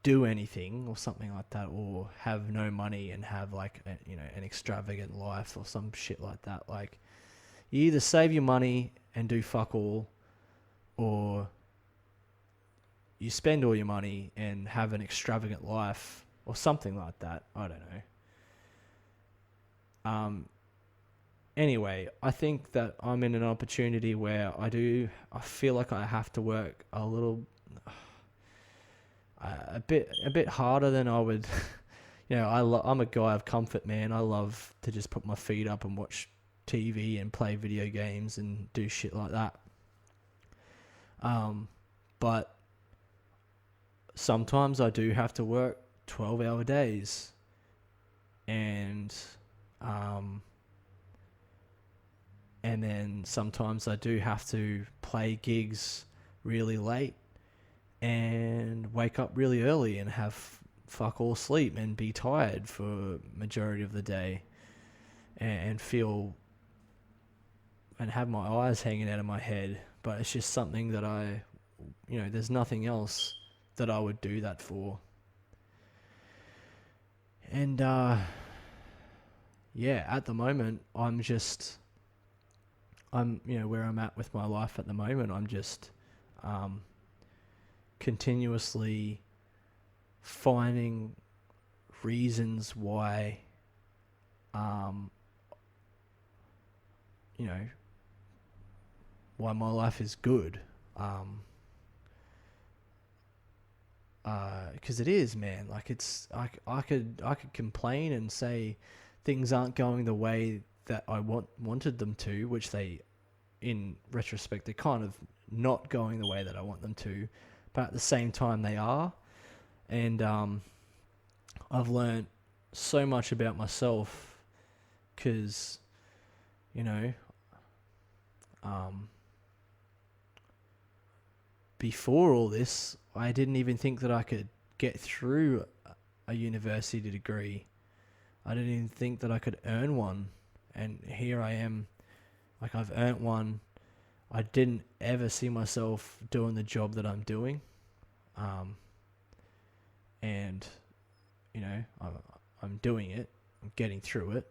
do anything or something like that, or have no money and have, like, an extravagant life or some shit like that. Like, you either save your money and do fuck all, or you spend all your money and have an extravagant life or something like that. I don't know. Anyway, I think that I'm in an opportunity where I feel like I have to work a little, a bit harder than I would. I'm a guy of comfort, man. I love to just put my feet up and watch TV and play video games and do shit like that. But sometimes I do have to work 12-hour days, and then sometimes I do have to play gigs really late and wake up really early and have fuck all sleep and be tired for majority of the day, and feel and have my eyes hanging out of my head. But it's just something that there's nothing else that I would do that for. And at the moment I'm where I'm at with my life at the moment. I'm just continuously finding reasons why why my life is good. Because it is, man. Like, it's I could complain and say things aren't going the way that I wanted them to, which they, in retrospect, they're kind of not going the way that I want them to, but at the same time they are. And I've learned so much about myself because, you know, um, before all this, I didn't even think that I could get through a university degree. I didn't even think that I could earn one. And here I am, like I've earned one. I didn't ever see myself doing the job that I'm doing. And, you know, I'm doing it. I'm getting through it.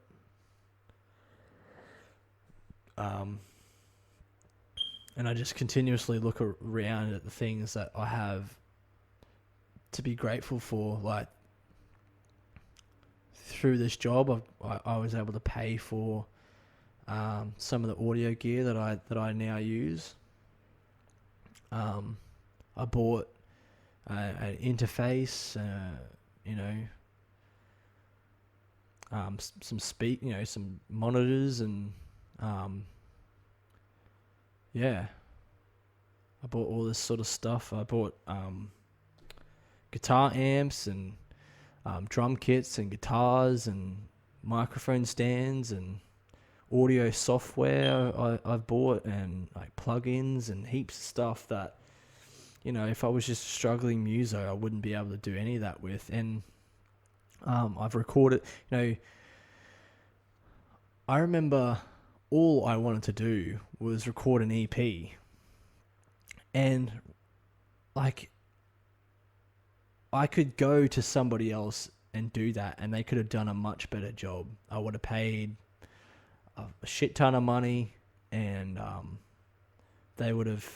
And I just continuously look around at the things that I have to be grateful for. Like, through this job, I was able to pay for some of the audio gear that I now use. I bought an interface, some monitors, and I bought all this sort of stuff. I bought guitar amps and drum kits and guitars and microphone stands and audio software I've bought, and like plugins and heaps of stuff that, you know, if I was just a struggling muso, I wouldn't be able to do any of that with. And I've recorded, you know, I remember all I wanted to do was record an EP. And like, I could go to somebody else and do that, and they could have done a much better job. I would have paid a shit ton of money, and they would have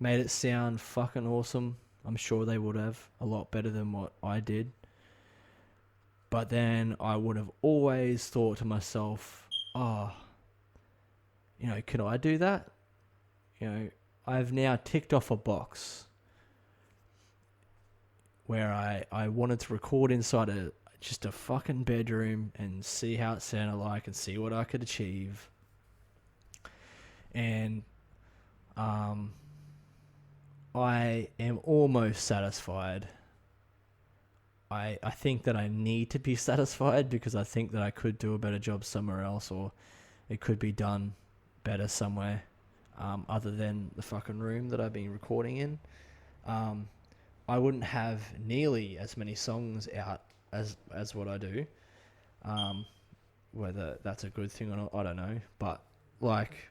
made it sound fucking awesome. I'm sure they would have, a lot better than what I did. But then I would have always thought to myself, you know, could I do that? You know, I've now ticked off a box where I wanted to record inside just a fucking bedroom and see how it sounded like and see what I could achieve. And I am almost satisfied. I think that I need to be satisfied because I think that I could do a better job somewhere else, or it could be done better somewhere other than the fucking room that I've been recording in. I wouldn't have nearly as many songs out as what I do. Whether that's a good thing or not, I don't know. But like,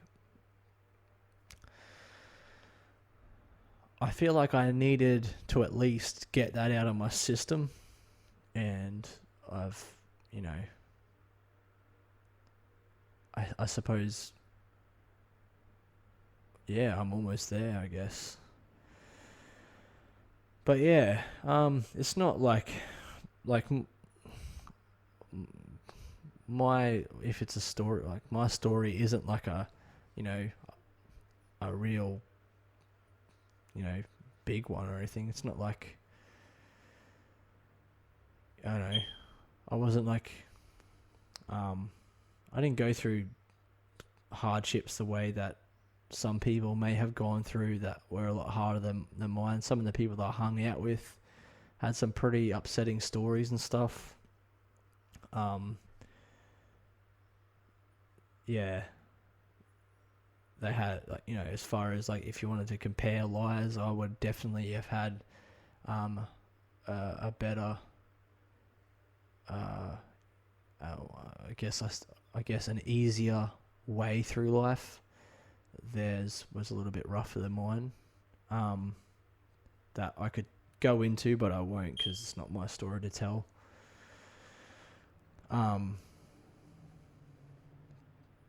I feel like I needed to at least get that out of my system. And I've, you know, I suppose, yeah, I'm almost there, I guess. But yeah, it's not like if it's a story, like my story isn't like a, you know, a real, you know, big one or anything. It's not like, I don't know, I wasn't like, I didn't go through hardships the way that some people may have gone through that were a lot harder than mine. Some of the people that I hung out with had some pretty upsetting stories and stuff. Yeah, they had, like, you know, as far as like if you wanted to compare lives, I would definitely have had a better, I guess an easier way through life. Theirs was a little bit rougher than mine, that I could go into, but I won't because it's not my story to tell.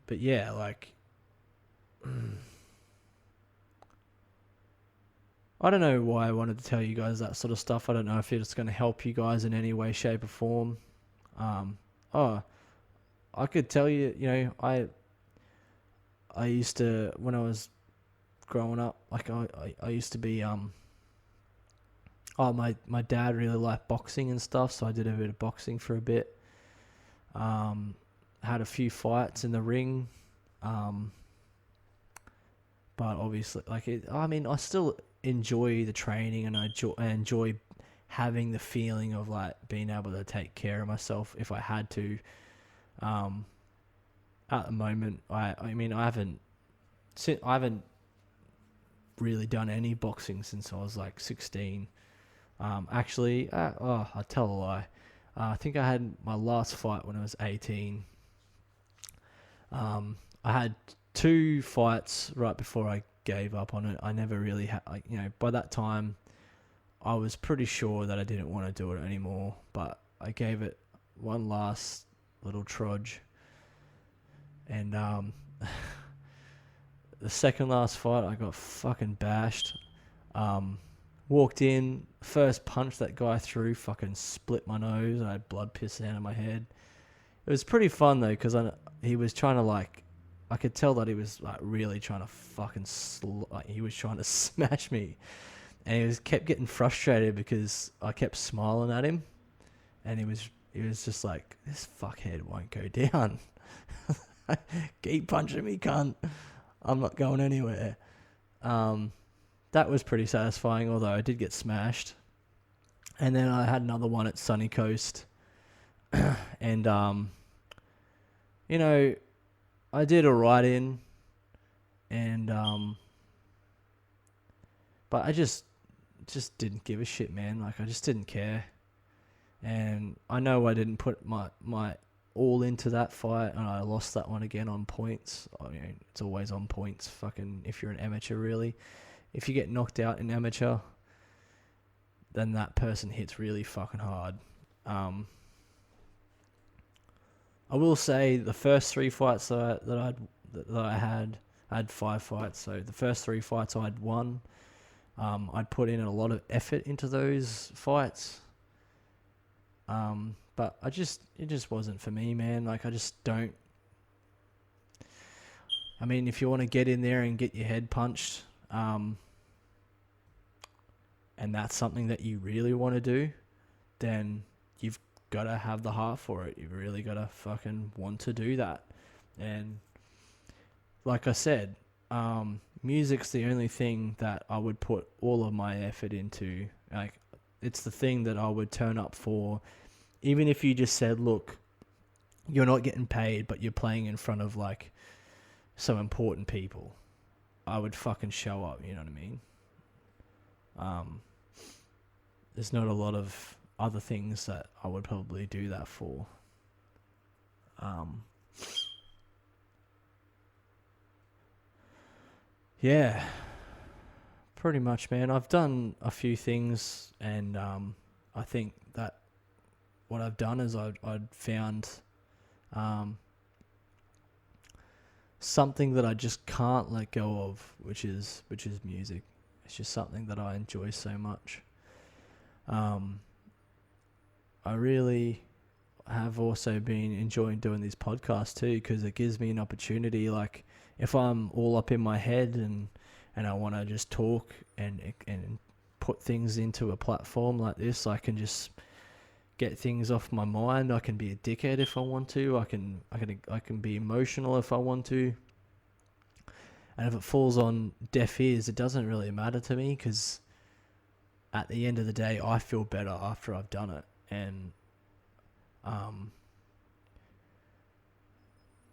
But yeah, like, I don't know why I wanted to tell you guys that sort of stuff. I don't know if it's going to help you guys in any way, shape, or form. I could tell you, you know, I used to, when I was growing up, like I used to be, my dad really liked boxing and stuff, so I did a bit of boxing for a bit. Had a few fights in the ring, but obviously, like, I still enjoy the training, and I enjoy having the feeling of like being able to take care of myself if I had to. At the moment, I mean I haven't really done any boxing since I was like 16. Actually, I tell a lie. I think I had my last fight when I was 18. I had 2 fights right before I gave up on it. I never really had, like, by that time, I was pretty sure that I didn't want to do it anymore. But I gave it one last little trudge, and the second last fight, I got fucking bashed. Walked in, first punch that guy threw fucking split my nose. I had blood pissing out of my head. It was pretty fun though, because he was trying to like, I could tell that he was like really trying to fucking he was trying to smash me, and he kept getting frustrated because I kept smiling at him, and he was just like, this fuckhead won't go down. Keep punching me, cunt. I'm not going anywhere. That was pretty satisfying, although I did get smashed. And then I had another one at Sunny Coast. And, I did alright in. And, but I just didn't give a shit, man. Like, I just didn't care. And I know I didn't put my all into that fight, and I lost that one again on points. I mean, it's always on points, fucking, if you're an amateur, really. If you get knocked out in amateur, then that person hits really fucking hard. I will say the first 3 fights that I had 5 fights. So the first 3 fights I'd won. I'd put in a lot of effort into those fights. But it just wasn't for me, man. Like, I just don't. I mean, if you want to get in there and get your head punched, and that's something that you really want to do, then you've got to have the heart for it. You've really got to fucking want to do that. And like I said, music's the only thing that I would put all of my effort into. Like, it's the thing that I would turn up for. Even if you just said, look, you're not getting paid, but you're playing in front of like some important people, I would fucking show up, you know what I mean? There's not a lot of other things that I would probably do that for. Yeah, pretty much, man. I've done a few things, and I think that what I've done is I'd found something that I just can't let go of, which is music. It's just something that I enjoy so much. I really have also been enjoying doing these podcasts too, because it gives me an opportunity. Like, if I'm all up in my head and I want to just talk and put things into a platform like this, I can just get things off my mind. I can be a dickhead if I want to. I can be emotional if I want to. And if it falls on deaf ears, it doesn't really matter to me, because at the end of the day, I feel better after I've done it. And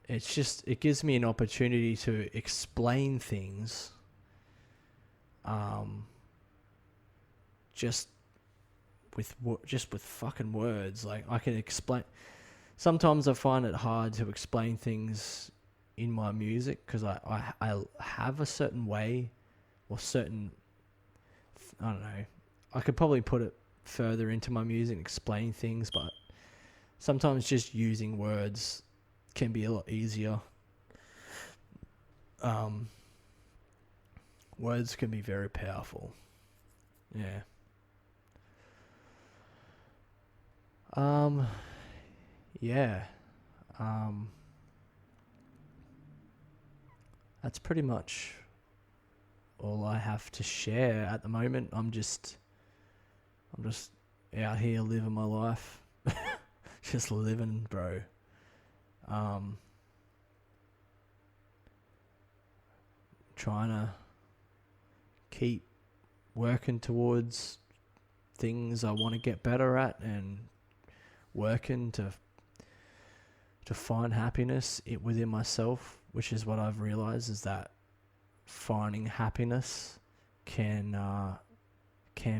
it gives me an opportunity to explain things just with fucking words. Like, I can explain. Sometimes I find it hard to explain things in my music, because I have a certain way, or certain, I don't know, I could probably put it further into my music and explain things, but sometimes just using words can be a lot easier. Words can be very powerful. Yeah. Yeah. That's pretty much all I have to share at the moment. I'm just out here living my life. Just living, bro. Trying to keep working towards things I want to get better at and working to find happiness within myself, which is what I've realized is that finding happiness can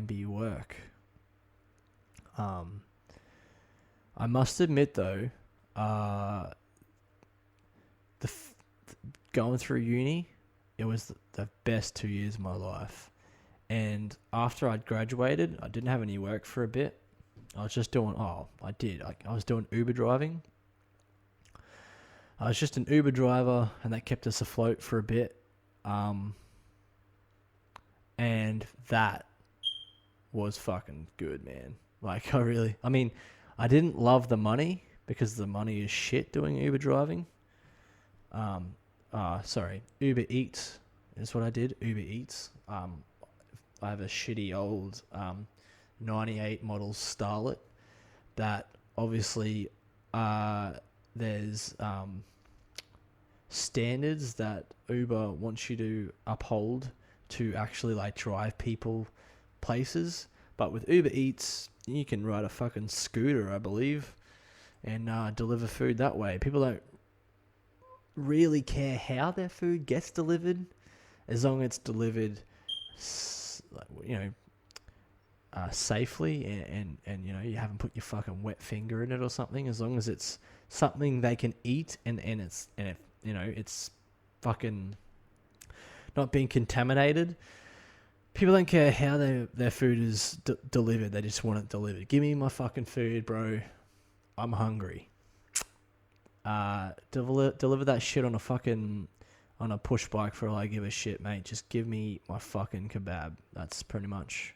be work. I must admit though, going through uni, it was the best 2 years of my life. And after I'd graduated, I didn't have any work for a bit. I was just doing, I was doing Uber driving. I was just an Uber driver, and that kept us afloat for a bit. And that was fucking good, man. Like, I didn't love the money because the money is shit doing Uber driving. Uber Eats is what I did. Uber Eats. I have a shitty old 98 model Starlet that obviously there's standards that Uber wants you to uphold to actually like drive people places. But with Uber Eats, you can ride a fucking scooter, I believe, and deliver food that way. People don't really care how their food gets delivered, as long as it's delivered, safely, and you haven't put your fucking wet finger in it or something. As long as it's something they can eat and it's fucking not being contaminated. People don't care how their food is delivered. They just want it delivered. Give me my fucking food, bro. I'm hungry. Deliver that shit on a push bike for all I give a shit, mate. Just give me my fucking kebab. That's pretty much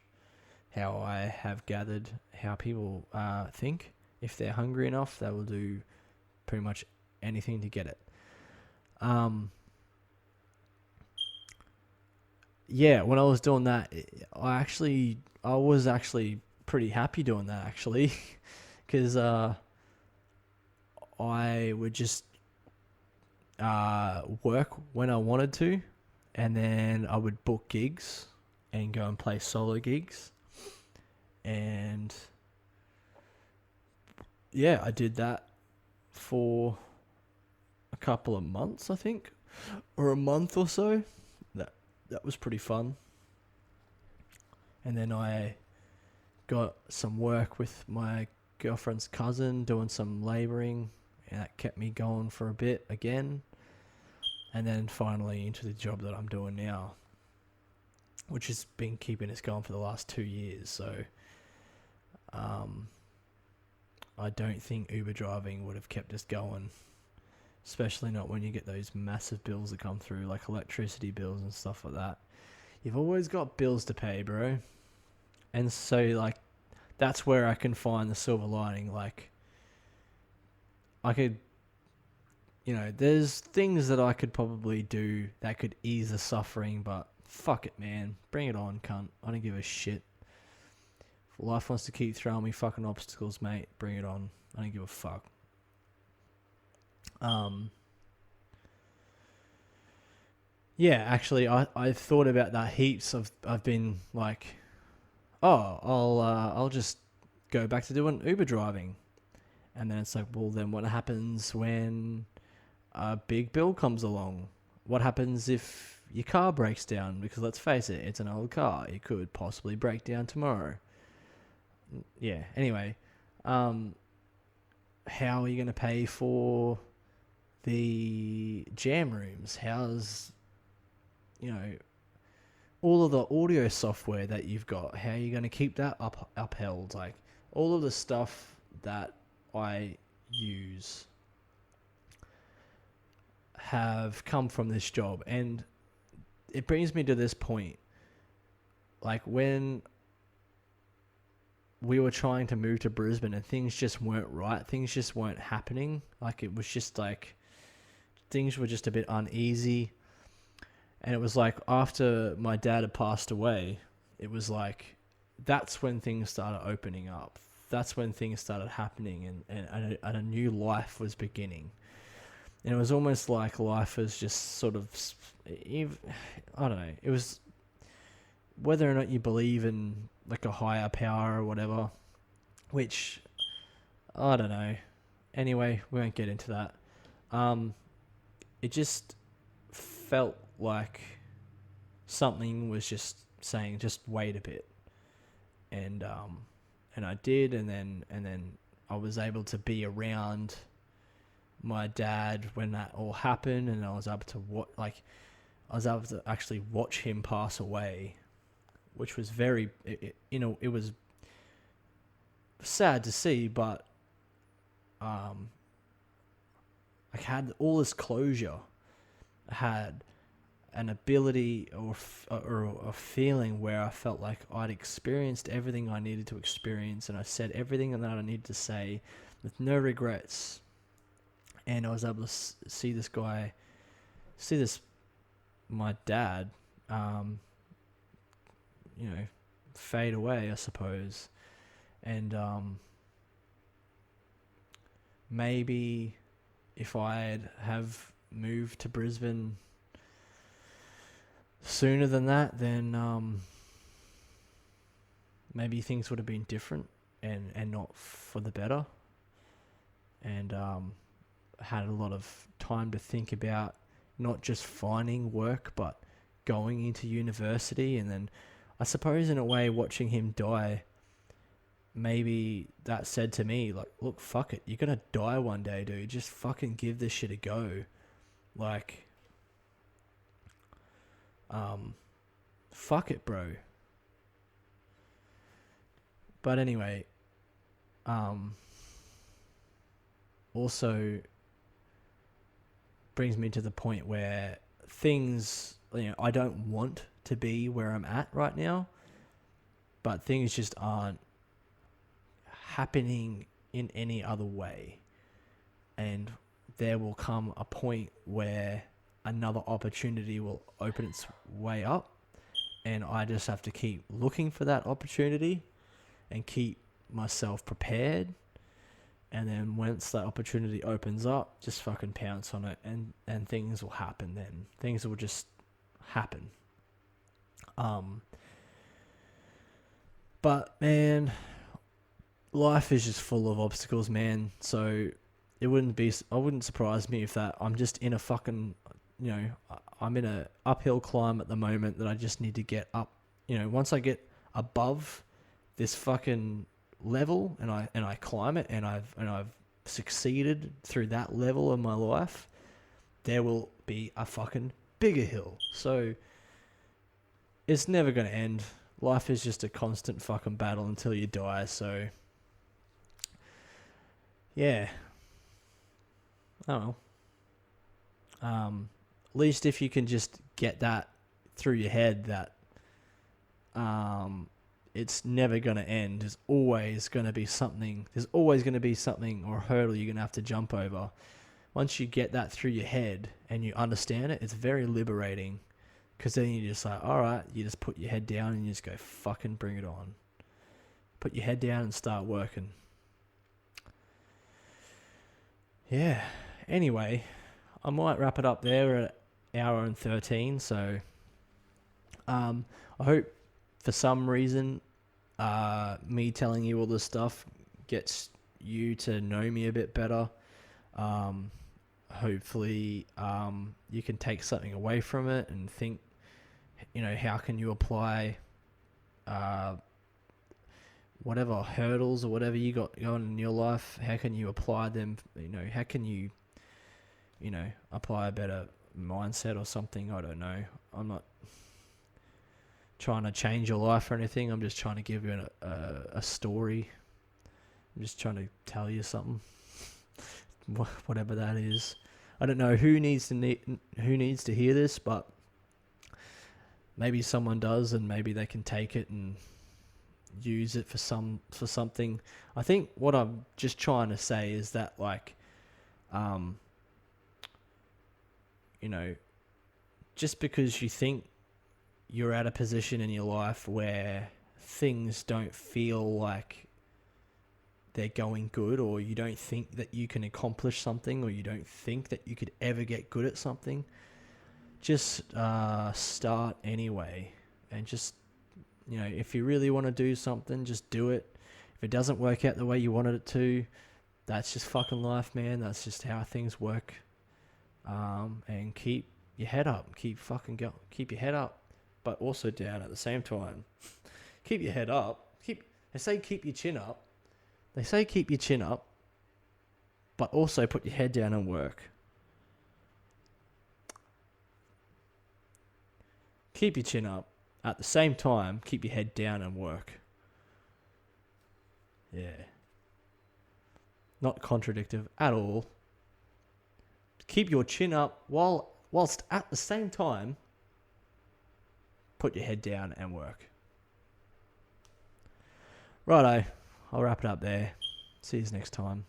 how I have gathered how people think. If they're hungry enough, they will do pretty much anything to get it. Yeah, when I was doing that, I was actually pretty happy doing that, actually, because I would just work when I wanted to, and then I would book gigs and go and play solo gigs. And yeah, I did that for a couple of months, I think, or a month or so. That was pretty fun. And then I got some work with my girlfriend's cousin doing some labouring, and that kept me going for a bit again. And then finally into the job that I'm doing now, which has been keeping us going for the last 2 years. So I don't think Uber driving would have kept us going, especially not when you get those massive bills that come through, like electricity bills and stuff like that. You've always got bills to pay, bro. And so, like, that's where I can find the silver lining. Like, I could, there's things that I could probably do that could ease the suffering, but fuck it, man. Bring it on, cunt. I don't give a shit. If life wants to keep throwing me fucking obstacles, mate, bring it on. I don't give a fuck. Yeah, actually, I've thought about that heaps. I've been like, I'll just go back to doing Uber driving, and then it's like, well, then what happens when a big bill comes along? What happens if your car breaks down? Because let's face it, it's an old car. It could possibly break down tomorrow. Yeah. Anyway, how are you going to pay for the jam rooms? How's, all of the audio software that you've got, how are you going to keep that upheld? Like, all of the stuff that I use have come from this job. And it brings me to this point. Like, when we were trying to move to Brisbane and things just weren't right, things just weren't happening. Like, it was just like, things were just a bit uneasy. And it was like, after my dad had passed away, it was like, that's when things started opening up. That's when things started happening, and a new life was beginning. And it was almost like life was just sort of, I don't know, it was, whether or not you believe in like a higher power or whatever, which I don't know. Anyway, we won't get into that. It just felt like something was just saying, just wait a bit, and I did, and then I was able to be around my dad when that all happened, and I was able to actually watch him pass away, which was it was sad to see, but I had all this closure. I had an ability or a feeling where I felt like I'd experienced everything I needed to experience, and I said everything that I needed to say with no regrets. And I was able to see my dad, fade away, I suppose. And maybe if I'd have moved to Brisbane sooner than that, then maybe things would have been different and not for the better. And had a lot of time to think about not just finding work, but going into university. And then I suppose in a way, watching him die, maybe that said to me, like, look, fuck it, you're gonna die one day, dude. Just fucking give this shit a go. Like, fuck it, bro. But anyway, also brings me to the point where things, I don't want to be where I'm at right now, but things just aren't happening in any other way. And there will come a point where another opportunity will open its way up, and I just have to keep looking for that opportunity and keep myself prepared. And then once that opportunity opens up, just fucking pounce on it, and things will happen then. Things will just happen. But man, life is just full of obstacles, man. So I wouldn't surprise me if I'm just in a fucking, I'm in a uphill climb at the moment that I just need to get up. Once I get above this fucking level and I climb it, and I've succeeded through that level of my life, there will be a fucking bigger hill. So it's never going to end. Life is just a constant fucking battle until you die. So yeah. Oh well. At least if you can just get that through your head that it's never going to end. There's always going to be something. There's always going to be something or a hurdle you're going to have to jump over. Once you get that through your head and you understand it, it's very liberating. Because then you're just like, all right, you just put your head down and you just go, fucking bring it on. Put your head down and start working. Yeah. Anyway, I might wrap it up there. We're at an hour and 13. So I hope for some reason me telling you all this stuff gets you to know me a bit better. Hopefully you can take something away from it and think, how can you apply whatever hurdles or whatever you got going in your life, how can you apply them, how can you, apply a better mindset or something. I don't know. I'm not trying to change your life or anything. I'm just trying to give you a story. I'm just trying to tell you something, whatever that is. I don't know who needs to hear this, but maybe someone does, and maybe they can take it and use it for something. I think what I'm just trying to say is that, just because you think you're at a position in your life where things don't feel like they're going good, or you don't think that you can accomplish something, or you don't think that you could ever get good at something, just start anyway, and just You know, if you really want to do something, just do it. If it doesn't work out the way you wanted it to, that's just fucking life, man. That's just how things work. And keep your head up. Keep your head up, but also down at the same time. Keep your head up. They say keep your chin up. They say keep your chin up, but also put your head down and work. Keep your chin up. At the same time, keep your head down and work. Yeah. Not contradictive at all. Keep your chin up whilst at the same time, put your head down and work. Righto. I'll wrap it up there. See you next time.